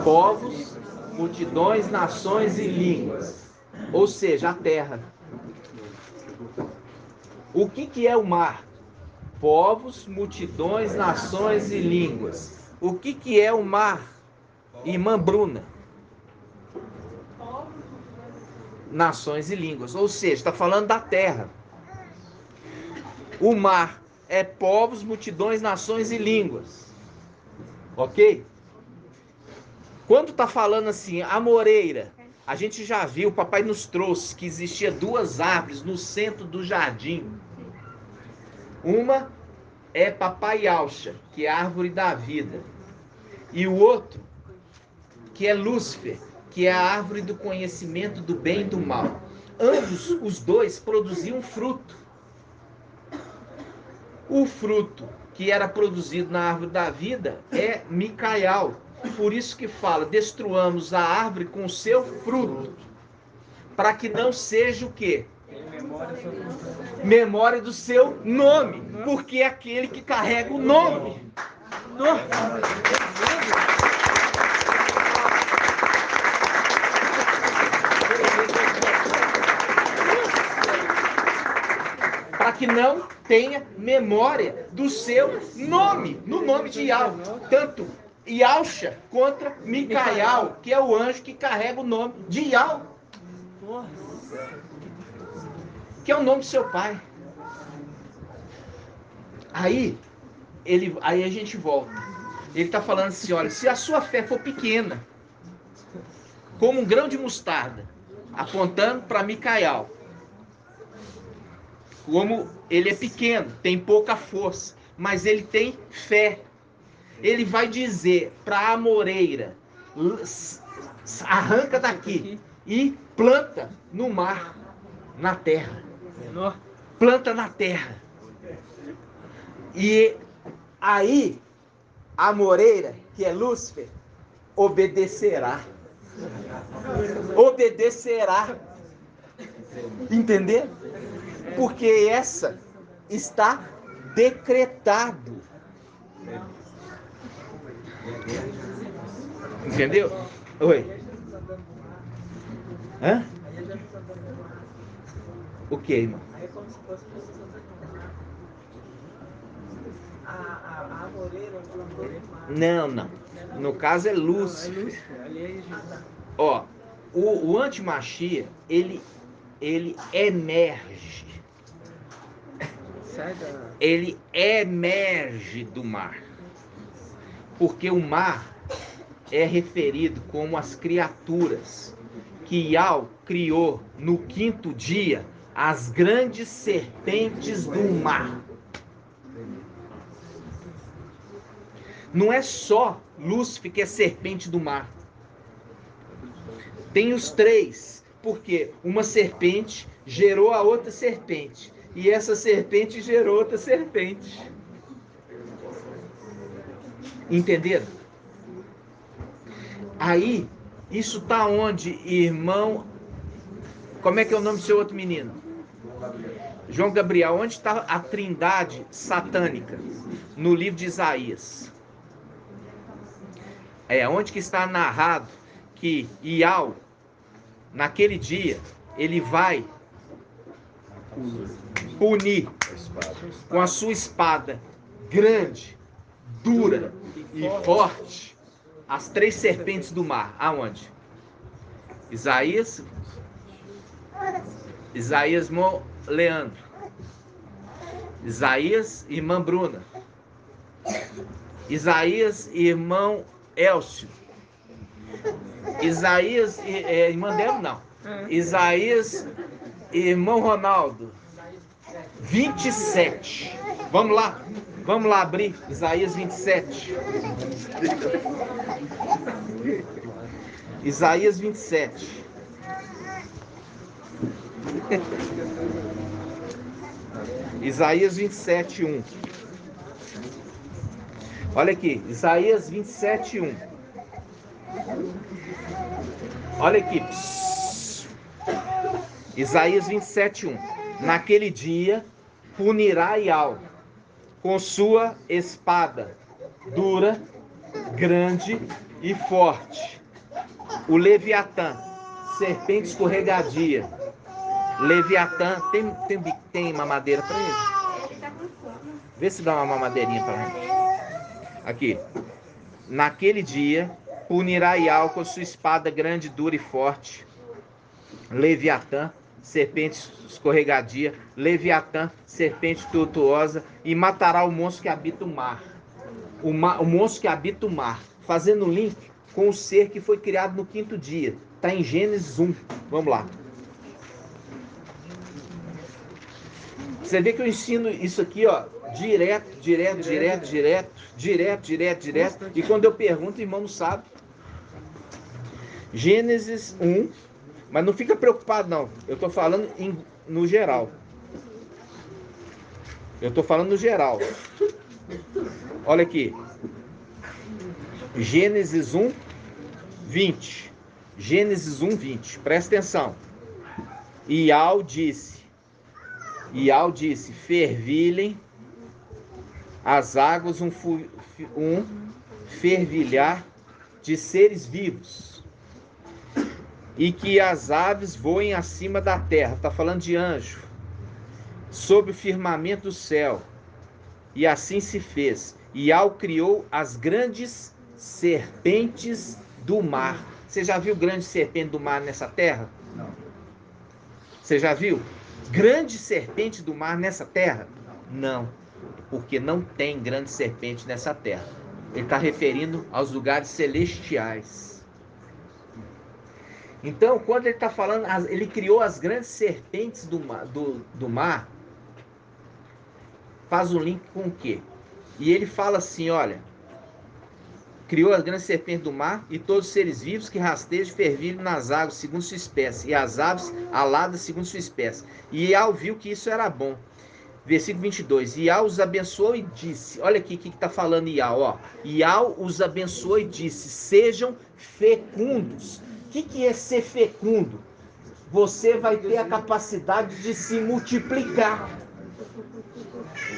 Povos, multidões, nações e línguas. Ou seja, a terra. O que é o mar? Povos, multidões, nações e línguas. O que é o mar, irmã Bruna? Nações e línguas. Ou seja, está falando da terra. O mar é povos, multidões, nações e línguas. Ok? Quando está falando assim, a moreira, a gente já viu, o papai nos trouxe que existia duas árvores no centro do jardim. Uma é papai Alcha, que é a árvore da vida. E o outro, que é Lúcifer, que é a árvore do conhecimento do bem e do mal. Ambos, os dois, produziam fruto. O fruto que era produzido na árvore da vida é Micael. Por isso que fala, destruamos a árvore com o seu fruto. Para que não seja o quê? Memória do seu nome. Porque é aquele que carrega o nome. Para que não tenha memória do seu nome, no nome de Yahweh. Tanto Yalcha contra Micael, que é o anjo que carrega o nome de Yahweh, que é o nome do seu pai. Aí a gente volta. Ele está falando assim, olha, se a sua fé for pequena, como um grão de mostarda, apontando para Micael, como ele é pequeno, tem pouca força, mas ele tem fé. Ele vai dizer para a amoreira, arranca daqui e planta no mar, na terra. Planta na terra. E aí, a amoreira, que é Lúcifer, obedecerá. Obedecerá. Entendeu? Porque essa está decretado. Entendeu? Oi. Hã? O que, irmão? Não. No caso é Lúcifer. Ó, o antimachia, ele emerge. Ele emerge do mar. Porque o mar é referido como as criaturas que Yahweh criou no quinto dia, as grandes serpentes do mar. Não é só Lúcifer que é serpente do mar. Tem os três, porque uma serpente gerou a outra serpente. E essa serpente gerou outra serpente. Entenderam? Aí, isso tá onde, irmão? Como é que é o nome do seu outro menino? João Gabriel. Onde está a trindade satânica? No livro de Isaías. Onde que está narrado que Yahweh, naquele dia, ele vai punir com a sua espada grande, dura e forte as três serpentes do mar. Aonde? Isaías, irmão Leandro. Isaías, irmã Bruna. Isaías, irmão Elcio. Isaías, irmã Débora, não. Isaías, irmão Ronaldo. 27. Vamos lá abrir Isaías 27. Isaías 27. Isaías 27, 1. Olha aqui, Isaías 27, 1. Olha aqui. Isaías 27, 1. Naquele dia punirá Yahweh com sua espada dura, grande e forte. O Leviatã, serpente escorregadia. Leviatã, tem mamadeira para ele? Ele tá com fome. Vê se dá uma mamadeirinha para ele. Aqui. Naquele dia, punirá Iau com sua espada grande, dura e forte. Leviatã, serpente escorregadia. Leviatã, serpente tortuosa. E matará o monstro que habita o mar. O monstro que habita o mar. Fazendo link com o ser que foi criado no quinto dia. Está em Gênesis 1. Vamos lá. Você vê que eu ensino isso aqui, ó, direto. E quando eu pergunto, o irmão não sabe. Gênesis 1. Mas não fica preocupado, não. Eu estou falando no geral. Olha aqui. Gênesis 1, 20. Gênesis 1, 20. Presta atenção. Iau disse, fervilhem as águas um fervilhar de seres vivos, e que as aves voem acima da terra. Está falando de anjo, sob o firmamento do céu. E assim se fez. Iau criou as grandes serpentes do mar. Você já viu grande serpente do mar nessa terra? Não. Você já viu? Grande serpente do mar nessa terra? Não, porque não tem grande serpente nessa terra. Ele está referindo aos lugares celestiais. Então, quando ele está falando, ele criou as grandes serpentes do mar, faz um link com o quê? E ele fala assim, olha, criou as grandes serpentes do mar e todos os seres vivos que rastejam e fervilham nas águas segundo sua espécie, e as aves aladas segundo sua espécie. E Iau viu que isso era bom. Versículo 22. Iau os abençoou e disse, olha aqui o que está falando Iau, ó. Iau os abençoou e disse, sejam fecundos. O que é ser fecundo? Você vai ter a capacidade de se multiplicar.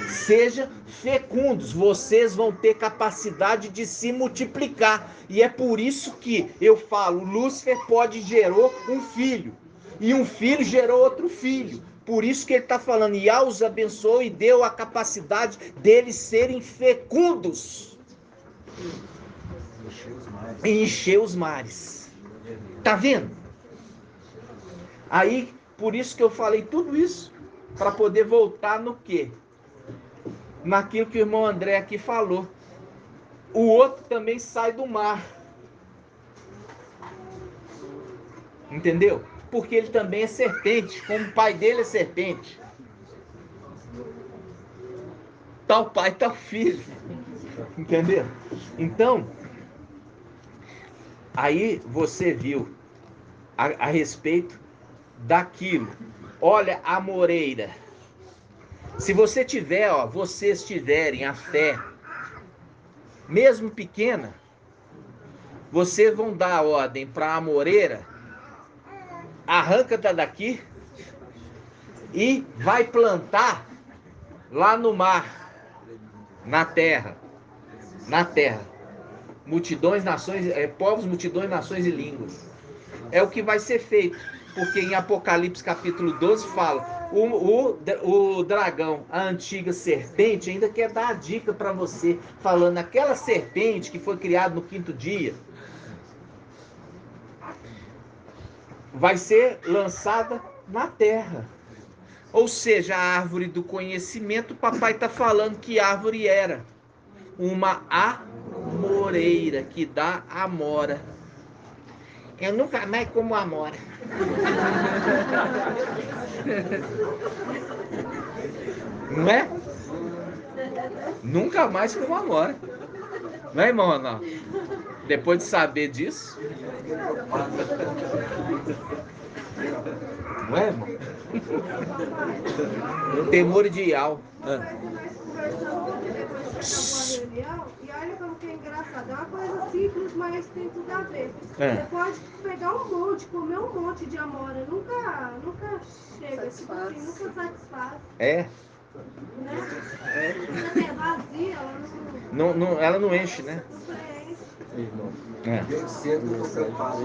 Sejam fecundos, vocês vão ter capacidade de se multiplicar. E é por isso que eu falo, Lúcifer gerou um filho, e um filho gerou outro filho. Por isso que ele está falando, Iau os abençoou e deu a capacidade deles serem fecundos. E encher os mares. Tá vendo? Aí, por isso que eu falei tudo isso, para poder voltar no quê? Naquilo que o irmão André aqui falou. O outro também sai do mar. Entendeu? Porque ele também é serpente, como o pai dele é serpente. Tal pai, tal filho. Entendeu? Então, aí você viu a respeito daquilo. Olha a moreira. Se você tiver, ó, vocês tiverem a fé, mesmo pequena, vocês vão dar ordem para a amoreira, arranca daqui e vai plantar lá no mar, na terra, multidões, nações, povos, multidões, nações e línguas. É o que vai ser feito, porque em Apocalipse capítulo 12 fala, o dragão, a antiga serpente, ainda quer dar a dica para você, falando, aquela serpente que foi criada no quinto dia, vai ser lançada na terra. Ou seja, a árvore do conhecimento, o papai está falando que árvore era uma amoreira, que dá amora. Eu nunca mais como amora. Não é? Nunca mais como amora. Não é, irmão? Não. Depois de saber disso. Não é, irmão? Temor de Iau. E olha como que é engraçado, é uma coisa simples, mas tem tudo a ver. É. Você pode pegar um monte, comer um monte de amora, nunca chega, tipo assim, nunca satisfaz, É. né? Ela é vazia, ela não Ela não enche, né? preenche. irmão. Desde cedo eu tô preocupado.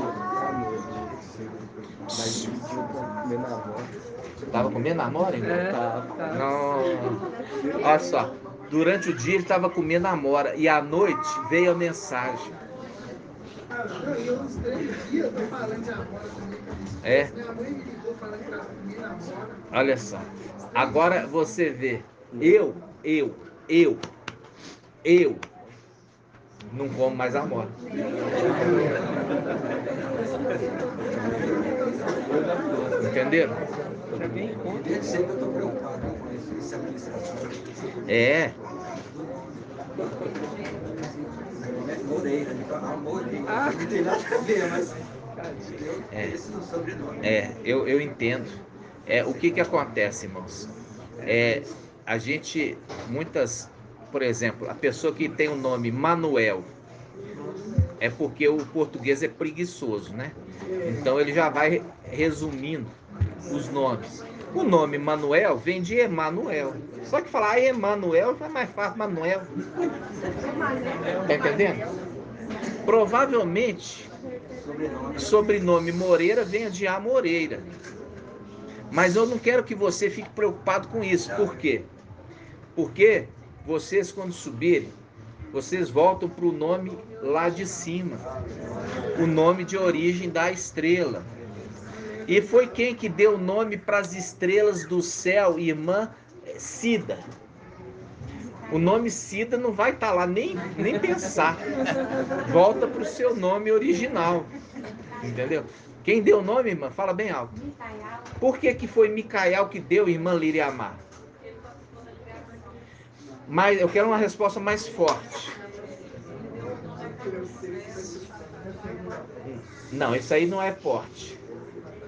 Mas eu tô comendo a avó. Tava comendo a mora, irmão? Tá. Não. Olha só. Durante o dia ele estava comendo a mora e à noite veio a mensagem. Eu uns 3 dias tô falando de amora também. É. Minha mãe me ligou falando que tava comendo amora. Olha só. Agora você vê. Eu não como mais amora. Entenderam? Desde cedo eu tô preocupado com esse administrativo. É. Moreira, não tem nada a ver, mas esse não sobrenome. Eu entendo. O que acontece, irmãos? A gente, por exemplo, a pessoa que tem o nome Manuel, é porque o português é preguiçoso, né? Então ele já vai resumindo os nomes. O nome Manuel vem de Emanuel. Só que falar Emanuel já é mais fácil, Manuel. Tá entendendo? Provavelmente, sobrenome Moreira venha de A Moreira. Mas eu não quero que você fique preocupado com isso. Por quê? Porque vocês, quando subirem, vocês voltam para o nome lá de cima. O nome de origem da estrela. E foi quem que deu o nome para as estrelas do céu, irmã Cida. O nome Cida não vai estar lá, nem pensar. Volta para o seu nome original. Entendeu? Quem deu o nome, irmã? Fala bem alto. Por que foi Micael que deu, irmã Liriamar? Mas eu quero uma resposta mais forte. Não, isso aí não é forte.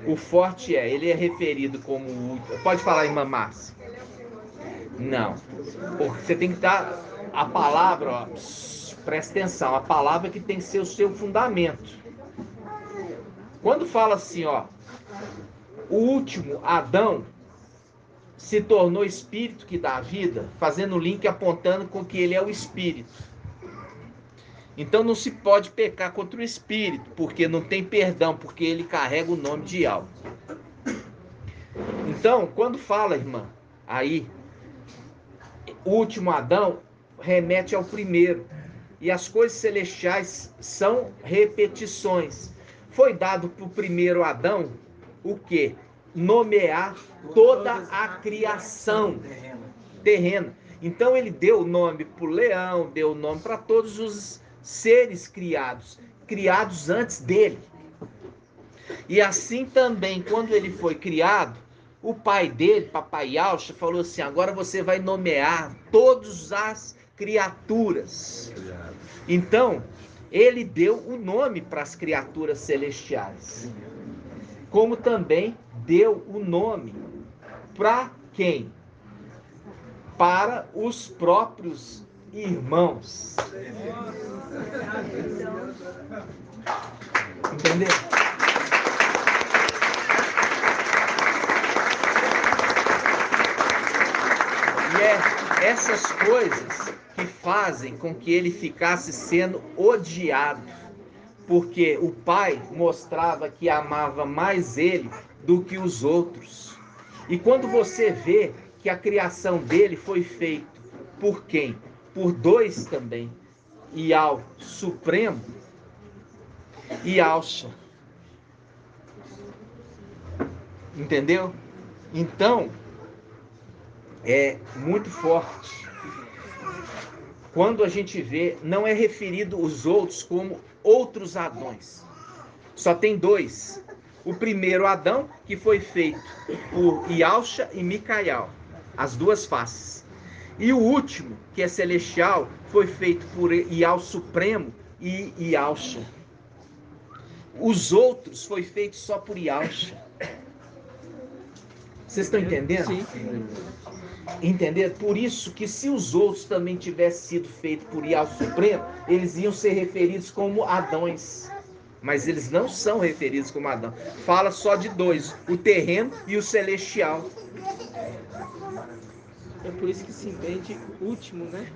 O forte ele é referido como... Pode falar, irmã Márcia. Não. Porque você tem que dar a palavra, ó, presta atenção, a palavra que tem que ser o seu fundamento. Quando fala assim, ó, o último Adão se tornou espírito que dá vida, fazendo o link apontando com que ele é o espírito. Então não se pode pecar contra o espírito, porque não tem perdão, porque ele carrega o nome de algo. Então, quando fala, irmã, aí, o último Adão remete ao primeiro. E as coisas celestiais são repetições. Foi dado para o primeiro Adão o quê? Nomear toda a criação terrena. Então ele deu o nome para o leão, deu o nome para todos os seres criados antes dele. E assim também, quando ele foi criado, o pai dele, papai Yalcha, falou assim: agora você vai nomear todas as criaturas. Então, ele deu o nome para as criaturas celestiais. Como também deu o nome para quem? Para os próprios irmãos. Entendeu? E é essas coisas que fazem com que ele ficasse sendo odiado, porque o pai mostrava que amava mais ele do que os outros. E quando você vê que a criação dele foi feita por quem? Por dois também, Ial Supremo e Yalcha. Entendeu? Então, é muito forte. Quando a gente vê, não é referido os outros como outros Adões. Só tem dois. O primeiro Adão, que foi feito por Yalcha e Micael, as duas faces. E o último, que é celestial, foi feito por Ial Supremo e Yalcha. Os outros foi feito só por Yalcha. Vocês estão entendendo? Sim. Entender? Por isso que se os outros também tivessem sido feitos por Ial Supremo, eles iam ser referidos como Adões. Mas eles não são referidos como Adão. Fala só de dois, o terreno e o celestial. É por isso que se entende último, né?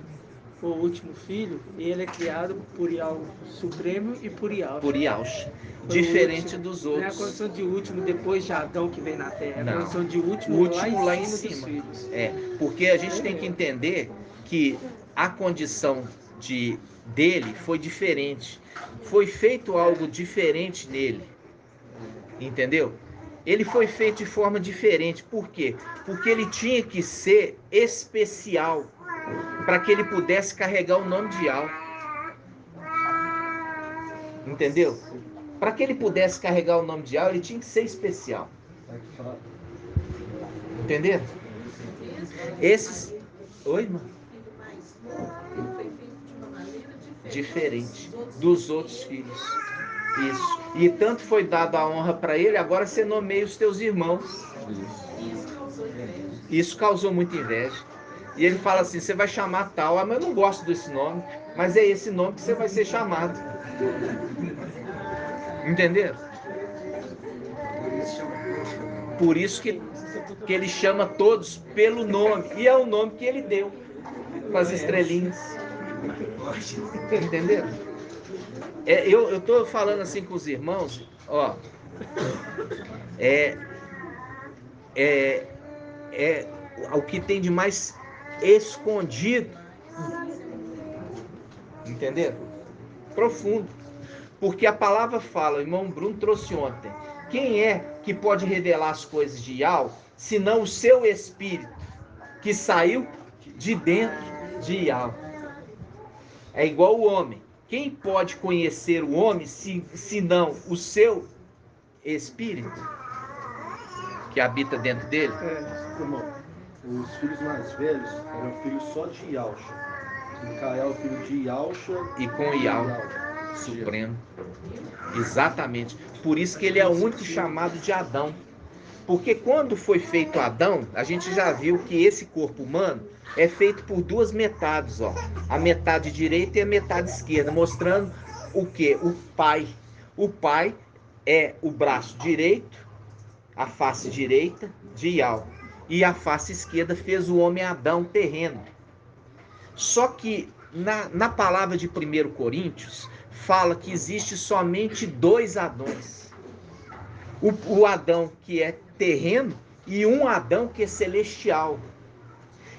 o último filho, ele é criado por Ial Supremo e por Ial. Por Yalcha. Foi o Diferente último. dos Não é a outros. condição de último depois de Adão que vem na Terra. É a Não. condição de O último, último lá em cima dos filhos. É, porque a gente tem que entender que a condição dele foi diferente. Foi feito algo diferente nele. Entendeu? Ele foi feito de forma diferente. Por quê? Porque ele tinha que ser especial para que ele pudesse carregar o nome de Yal. Entendeu? Para que ele pudesse carregar o nome de Yal, ele tinha que ser especial. Entenderam? Esses... Oi, mano? Diferente dos outros filhos. Isso. E tanto foi dado a honra para ele, agora você nomeia os teus irmãos. Isso causou muita inveja. E ele fala assim, você vai chamar tal, mas eu não gosto desse nome, mas é esse nome que você vai ser chamado. Entenderam? Por isso que ele chama todos pelo nome. E é o nome que ele deu. Com as estrelinhas. Entenderam? Eu tô falando assim com os irmãos, ó. É o que tem de mais escondido. Entenderam? Profundo. Porque a palavra fala, o irmão Bruno trouxe ontem, quem é que pode revelar as coisas de Yal, senão o seu espírito, que saiu de dentro de Yal. É igual o homem. Quem pode conhecer o homem, senão o seu espírito, que habita dentro dele? Irmão, os filhos mais velhos eram filhos só de Yalcha. Micael, filho de Yalcha. E com Yal Supremo. Exatamente. Por isso que ele é o único chamado de Adão. Porque quando foi feito Adão, a gente já viu que esse corpo humano é feito por duas metades, ó. A metade direita e a metade esquerda, mostrando o quê? O Pai. O Pai é o braço direito, a face direita de Yal. E a face esquerda fez o homem Adão terreno. Só que na palavra de 1 Coríntios, fala que existe somente dois Adões. O Adão que é terreno e um Adão que é celestial.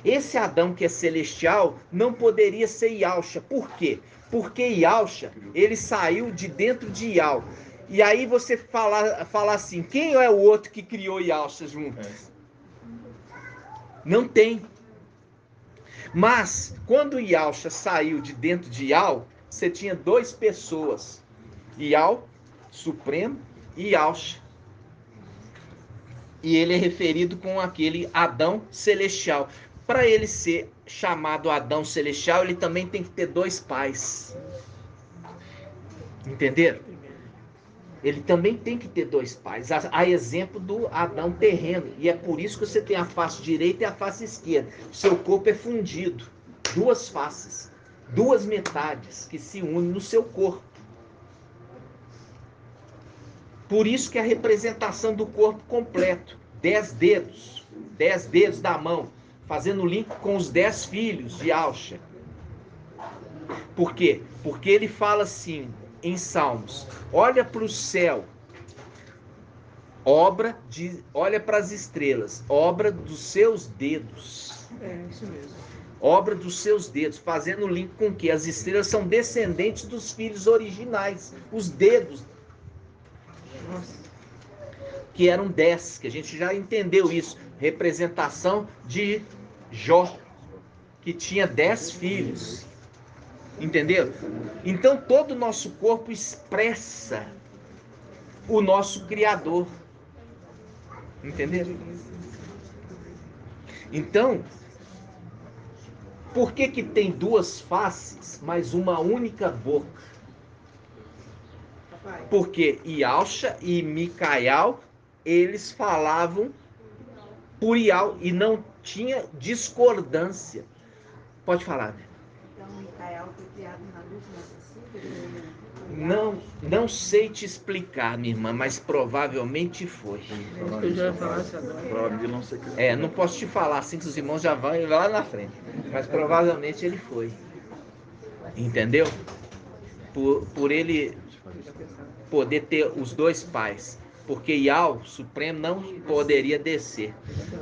Esse Adão que é celestial não poderia ser Yalcha. Por quê? Porque Yalcha, ele saiu de dentro de Yal. E aí você fala assim, quem é o outro que criou Yalcha juntos? Não tem. Mas, quando Yalcha saiu de dentro de Yal, você tinha duas pessoas. Yal, Supremo, e Yalcha. E ele é referido com aquele Adão celestial. Para ele ser chamado Adão celestial, ele também tem que ter dois pais. Entenderam? Ele também tem que ter dois pais. A exemplo do Adão terreno. E é por isso que você tem a face direita e a face esquerda. O seu corpo é fundido. Duas faces. Duas metades que se unem no seu corpo. Por isso que a representação do corpo completo. 10 dedos. 10 dedos da mão. Fazendo link com os 10 filhos de Yalcha. Por quê? Porque ele fala assim em Salmos: olha para o céu, olha para as estrelas, obra dos seus dedos. É, isso mesmo. Obra dos seus dedos, fazendo link com que as estrelas são descendentes dos filhos originais, os dedos. Nossa. Que eram 10, que a gente já entendeu isso. Representação de Jó, que tinha 10 filhos. Entendeu? Então todo o nosso corpo expressa o nosso Criador. Entendeu? Então, por que tem duas faces, mas uma única boca? Porque Yalcha e Micael, eles falavam por Yal e não tinha discordância. Pode falar, né? Então, Micael foi criado na luz Não sei te explicar, minha irmã, mas provavelmente foi. Eu já ia falar isso agora. Provavelmente não sei o que. Não posso te falar assim que os irmãos já vão lá na frente. Mas provavelmente ele foi. Entendeu? Por ele poder ter os dois pais. Porque Yahweh Supremo não poderia descer.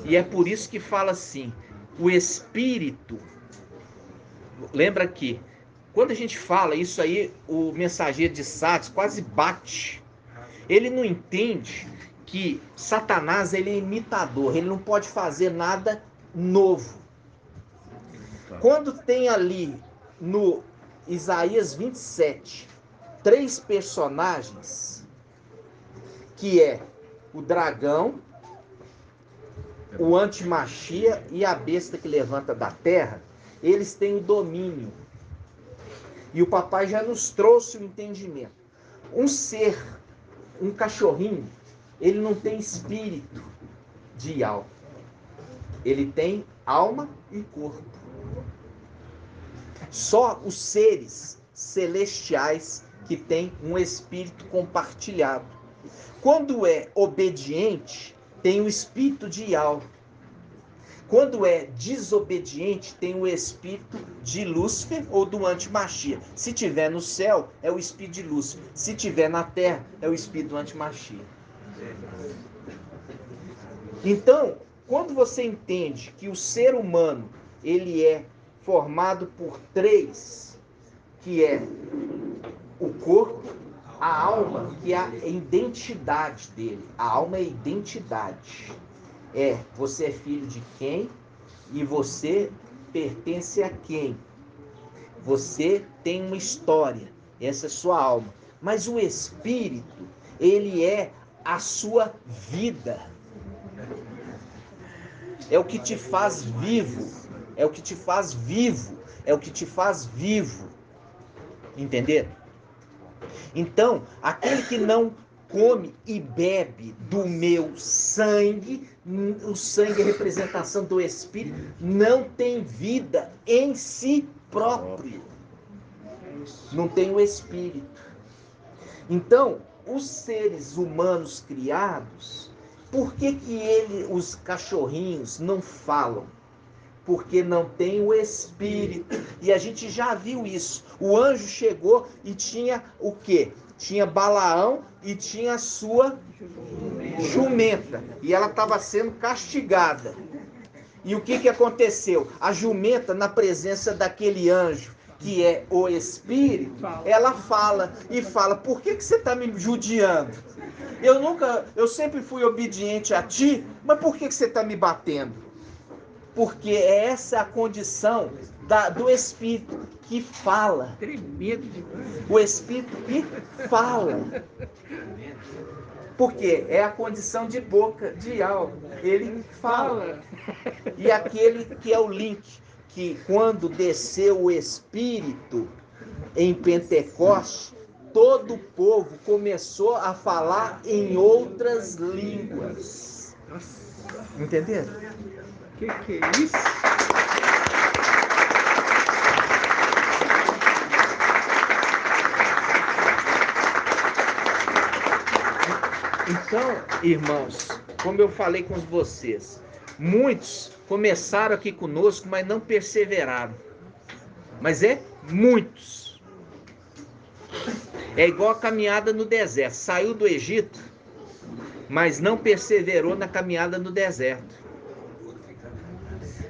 E é por isso que fala assim, o Espírito, lembra que quando a gente fala isso aí, o mensageiro de Sardes quase bate. Ele não entende que Satanás ele é imitador, ele não pode fazer nada novo. Quando tem ali no Isaías 27, 3 personagens, que é o dragão, o antimachia e a besta que levanta da terra, eles têm o domínio. E o papai já nos trouxe o entendimento. Um ser, um cachorrinho, ele não tem espírito de alma. Ele tem alma e corpo. Só os seres celestiais que têm um espírito compartilhado. Quando é obediente, tem o espírito de Yahweh. Quando é desobediente, tem o espírito de Lúcifer ou do antimachia. Se tiver no céu, é o espírito de Lúcifer. Se tiver na terra, é o espírito do antimachia. Então, quando você entende que o ser humano, ele é formado por 3, que é o corpo, a alma, que é a identidade dele. A alma é a identidade. Você é filho de quem e você pertence a quem. Você tem uma história, essa é sua alma. Mas o espírito, ele é a sua vida. É o que te faz vivo. É o que te faz vivo. É o que te faz vivo. Entenderam? Então, aquele que não come e bebe do meu sangue, o sangue é representação do Espírito, não tem vida em si próprio. Não tem o Espírito. Então, os seres humanos criados, por que os cachorrinhos não falam? Porque não tem o Espírito. E a gente já viu isso. O anjo chegou e tinha o quê? Tinha Balaão e tinha a sua jumenta. E ela estava sendo castigada. E o que aconteceu? A jumenta, na presença daquele anjo, que é o Espírito, ela fala. E fala, por que você está me judiando? Eu sempre fui obediente a ti, mas por que você está me batendo? Porque essa é a condição do Espírito que fala. Tremendo demais. O Espírito que fala. Porque é a condição de boca de alma. Ele fala. E aquele que é o link, que quando desceu o Espírito em Pentecostes, todo o povo começou a falar em outras línguas. Entenderam? Que é isso? Então, irmãos, como eu falei com vocês, muitos começaram aqui conosco, mas não perseveraram. Mas muitos. É igual a caminhada no deserto. Saiu do Egito, mas não perseverou na caminhada no deserto.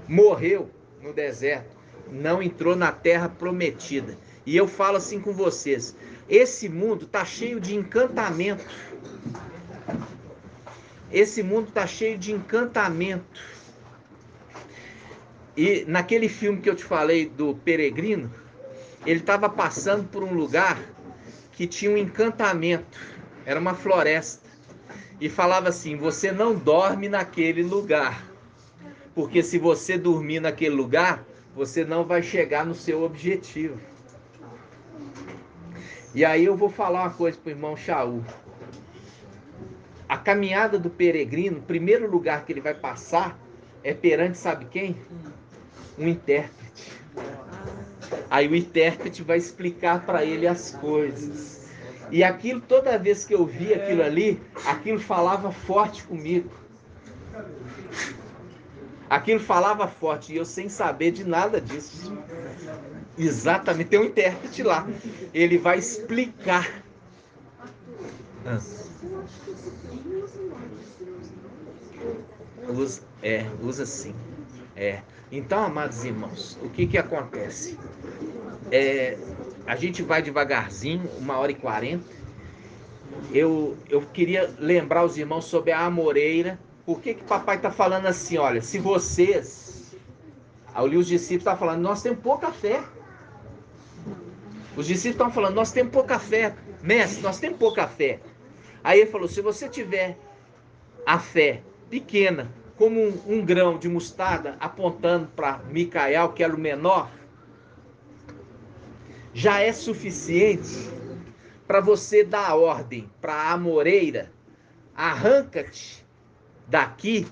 Morreu no deserto, não entrou na terra prometida. E eu falo assim com vocês, esse mundo está cheio de encantamento. Esse mundo está cheio de encantamento. E naquele filme que eu te falei do Peregrino, ele estava passando por um lugar que tinha um encantamento, era uma floresta. E falava assim, você não dorme naquele lugar. Porque se você dormir naquele lugar, você não vai chegar no seu objetivo. E aí eu vou falar uma coisa para o irmão Shaul. A caminhada do peregrino, o primeiro lugar que ele vai passar é perante, sabe quem? Um intérprete. Aí o intérprete vai explicar para ele as coisas. E aquilo, toda vez que eu via aquilo ali, aquilo falava forte comigo. Aquilo falava forte e eu sem saber de nada disso. Exatamente, tem um intérprete lá. Ele vai explicar. Usa sim. Então, amados irmãos, o que acontece? A gente vai devagarzinho, 1h40. Eu queria lembrar os irmãos sobre a amoreira. Por que papai está falando assim? Olha, se vocês... Ali os discípulos estavam falando, nós temos pouca fé. Os discípulos estão falando, nós temos pouca fé. Mestre, nós temos pouca fé. Aí ele falou, se você tiver a fé pequena, como um grão de mostarda, apontando para Micael, que era o menor, já é suficiente para você dar a ordem para a amoreira, arranca-te daqui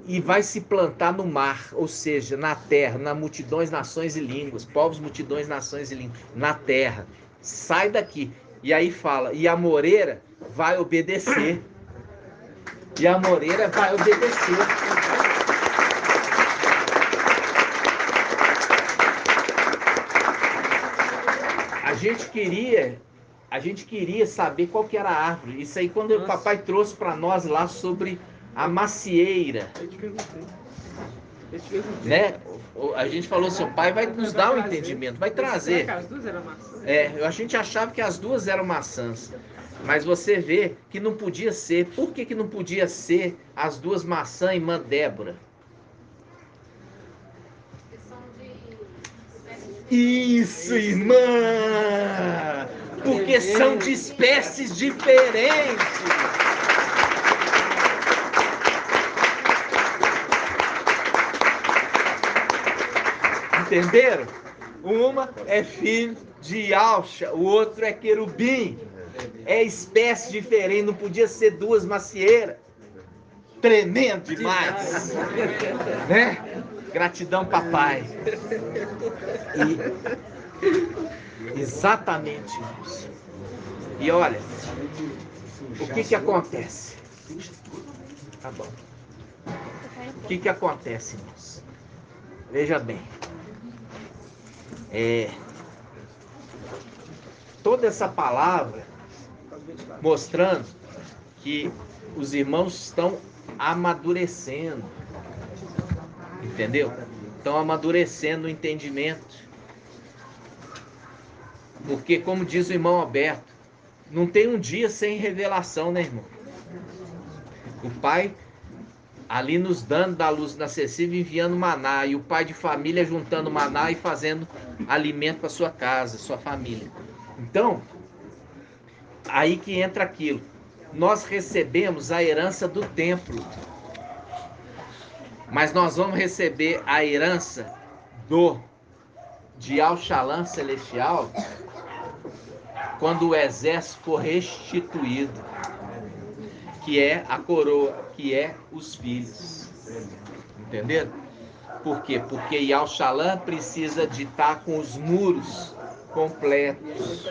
e vai se plantar no mar, ou seja, na terra, na multidões, nações e línguas, povos, multidões, nações e línguas, na terra, sai daqui. E aí fala, e a amoreira vai obedecer. E a amoreira vai obedecer. A gente queria saber qual que era a árvore. Isso aí quando o papai trouxe para nós lá sobre a macieira. Né? A gente falou assim, o pai vai nos dar um entendimento, vai trazer. As duas eram maçãs. A gente achava que as duas eram maçãs. Mas você vê que não podia ser. Por que não podia ser as duas maçãs, irmã Débora? Isso, irmã! Porque são de espécies diferentes. Entenderam? Uma é filho de Alcha, o outro é querubim. É espécie diferente, não podia ser duas macieiras. Tremendo demais. Né? Gratidão, papai. Exatamente, irmãos. E olha, o que acontece? Tá bom. O que acontece, irmãos? Veja bem. Toda essa palavra mostrando que os irmãos estão amadurecendo. Entendeu? Estão amadurecendo o entendimento. Porque, como diz o irmão Alberto, não tem um dia sem revelação, né, irmão? O pai ali nos dando da luz inacessível, enviando maná, e o pai de família juntando maná e fazendo alimento para sua casa, sua família. Então, aí que entra aquilo. Nós recebemos a herança do templo, mas nós vamos receber a herança de Al-Shalom celestial quando o exército for restituído, que é a coroa, que é os filhos. Entenderam? Por quê? Porque Yal-Shalom precisa de estar com os muros completos.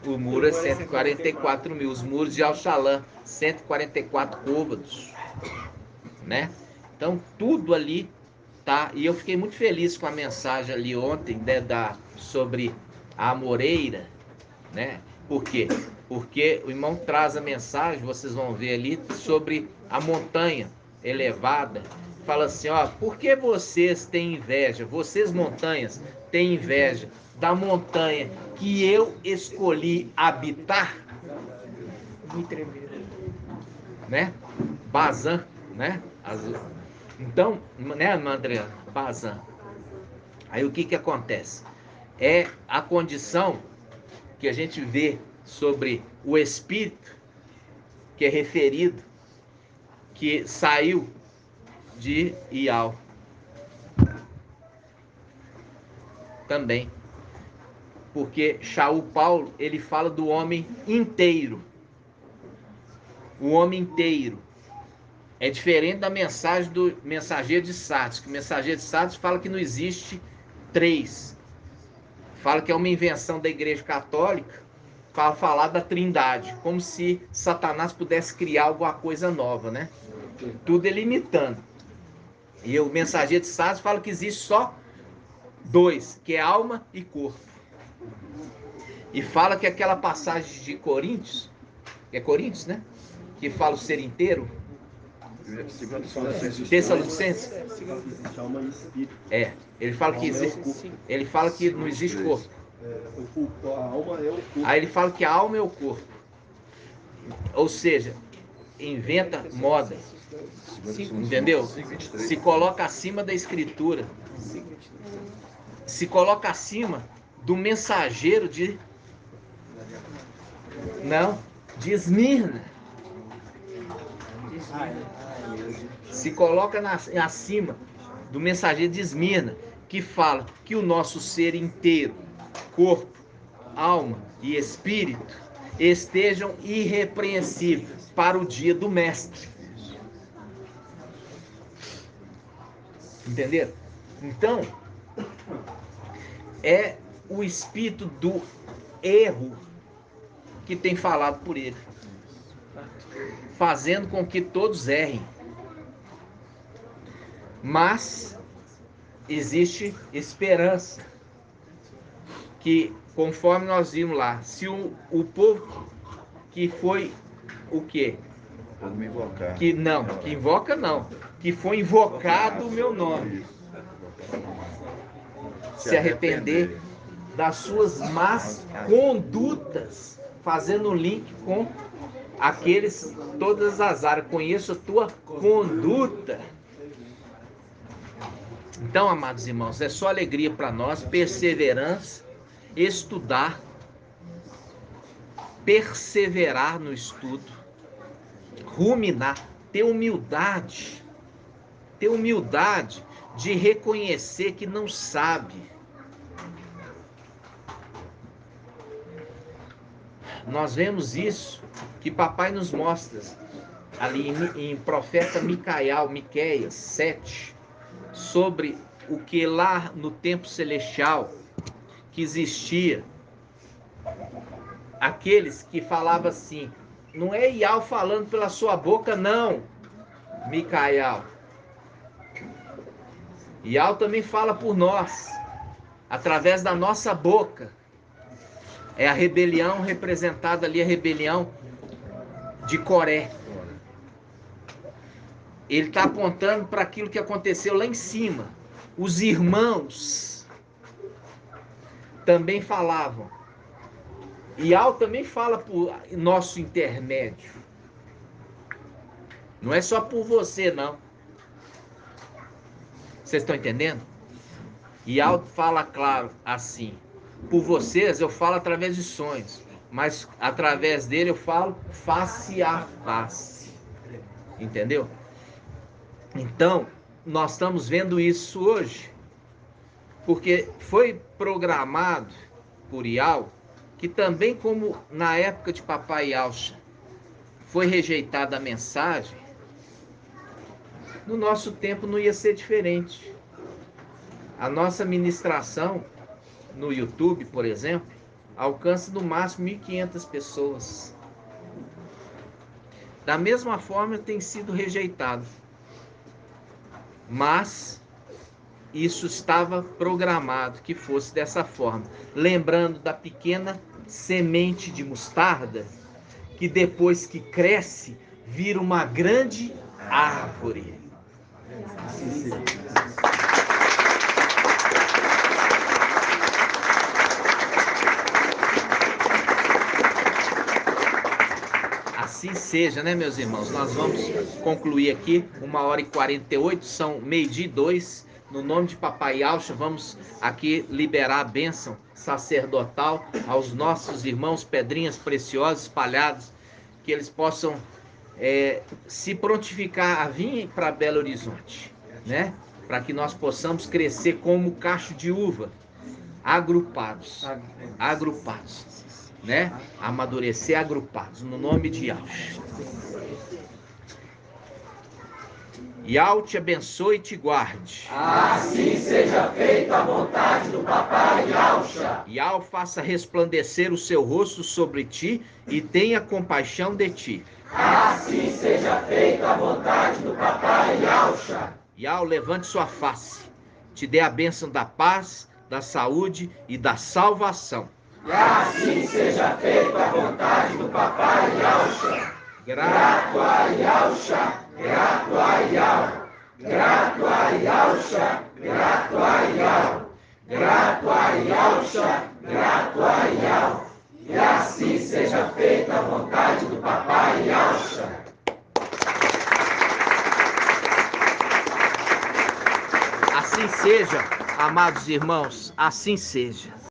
O muro é 144 mil. Os muros de Yal-Shalom, 144 côvados. Né? Então, tudo ali tá. E eu fiquei muito feliz com a mensagem ali ontem, né, sobre a amoreira. Né? Por quê? Porque o irmão traz a mensagem, vocês vão ver ali, sobre a montanha elevada. Fala assim, ó, por que vocês têm inveja? Vocês montanhas têm inveja da montanha que eu escolhi habitar? Muito tremendo. Né? Bazã, né? Então, né, irmã Adriana? Bazã. Aí o que acontece? É a condição que a gente vê sobre o Espírito, que é referido, que saiu de Ial. Também. Porque Shaul Paulo, ele fala do homem inteiro. O homem inteiro. É diferente da mensagem do mensageiro de Sardes, que o mensageiro de Sardes fala que não existe três. Fala que é uma invenção da Igreja Católica para falar da Trindade, como se Satanás pudesse criar alguma coisa nova, né? Tudo é limitando. E o mensageiro de Sardes fala que existe só dois, que é alma e corpo. E fala que aquela passagem de Coríntios, que é Coríntios, né? Que fala o ser inteiro. Tessalonicenses. Existe alma e espírito. Ele fala que existe, ele fala que não existe corpo. A alma é o corpo. Aí ele fala que a alma é o corpo. Ou seja, inventa moda. Entendeu? Se coloca acima da escritura. Se coloca acima do mensageiro de Esmirna. Se coloca acima do mensageiro de Esmirna, que fala que o nosso ser inteiro, corpo, alma e espírito, estejam irrepreensíveis para o dia do Mestre. Entenderam? Então, é o espírito do erro que tem falado por ele, fazendo com que todos errem. Mas existe esperança, que conforme nós vimos lá, se o povo que foi o quê? Que invoca não, que foi invocado o meu nome, se arrepender das suas más condutas, fazendo link com aqueles, todas as áreas, conheço a tua conduta. Então, amados irmãos, é só alegria para nós, perseverança, estudar, perseverar no estudo, ruminar, ter humildade de reconhecer que não sabe. Nós vemos isso que papai nos mostra ali em profeta Miqueias 7, sobre o que lá no templo celestial que existia, aqueles que falavam assim, não é Ial falando pela sua boca não, Micael. Ial também fala por nós, através da nossa boca. É a rebelião representada ali, a rebelião de Coré. Ele está apontando para aquilo que aconteceu lá em cima. Os irmãos também falavam. Ial também fala por nosso intermédio. Não é só por você, não. Vocês estão entendendo? Ial fala claro assim. Por vocês eu falo através de sonhos. Mas através dele eu falo face a face. Entendeu? Então, nós estamos vendo isso hoje, porque foi programado por Ial, que também como na época de papai Yalcha foi rejeitada a mensagem, no nosso tempo não ia ser diferente. A nossa ministração no YouTube, por exemplo, alcança no máximo 1.500 pessoas. Da mesma forma tem sido rejeitado. Mas isso estava programado que fosse dessa forma. Lembrando da pequena semente de mostarda, que depois que cresce, vira uma grande árvore. Assim seja, né, meus irmãos? Nós vamos concluir aqui 1h48, são 12:02. No nome de papai Yalcha, vamos aqui liberar a bênção sacerdotal aos nossos irmãos, pedrinhas preciosas espalhadas, que eles possam se prontificar a vir para Belo Horizonte, né? Para que nós possamos crescer como cacho de uva, agrupados, né? Amadurecer agrupados, no nome de Yalcha. Yal te abençoe e te guarde. Assim seja feita a vontade do papai Yalcha. Yal faça resplandecer o seu rosto sobre ti e tenha compaixão de ti. Assim seja feita a vontade do papai Yalcha. Yau, levante sua face, te dê a bênção da paz, da saúde e da salvação. E assim seja feita a vontade do Papai Yausha. Grato a Yausha, grato a Yau. Grato a Yausha, grato a Yau. Grato a Yausha, grato a Yau. E assim seja feita a vontade do Papai Yausha. Assim seja, amados irmãos, assim seja.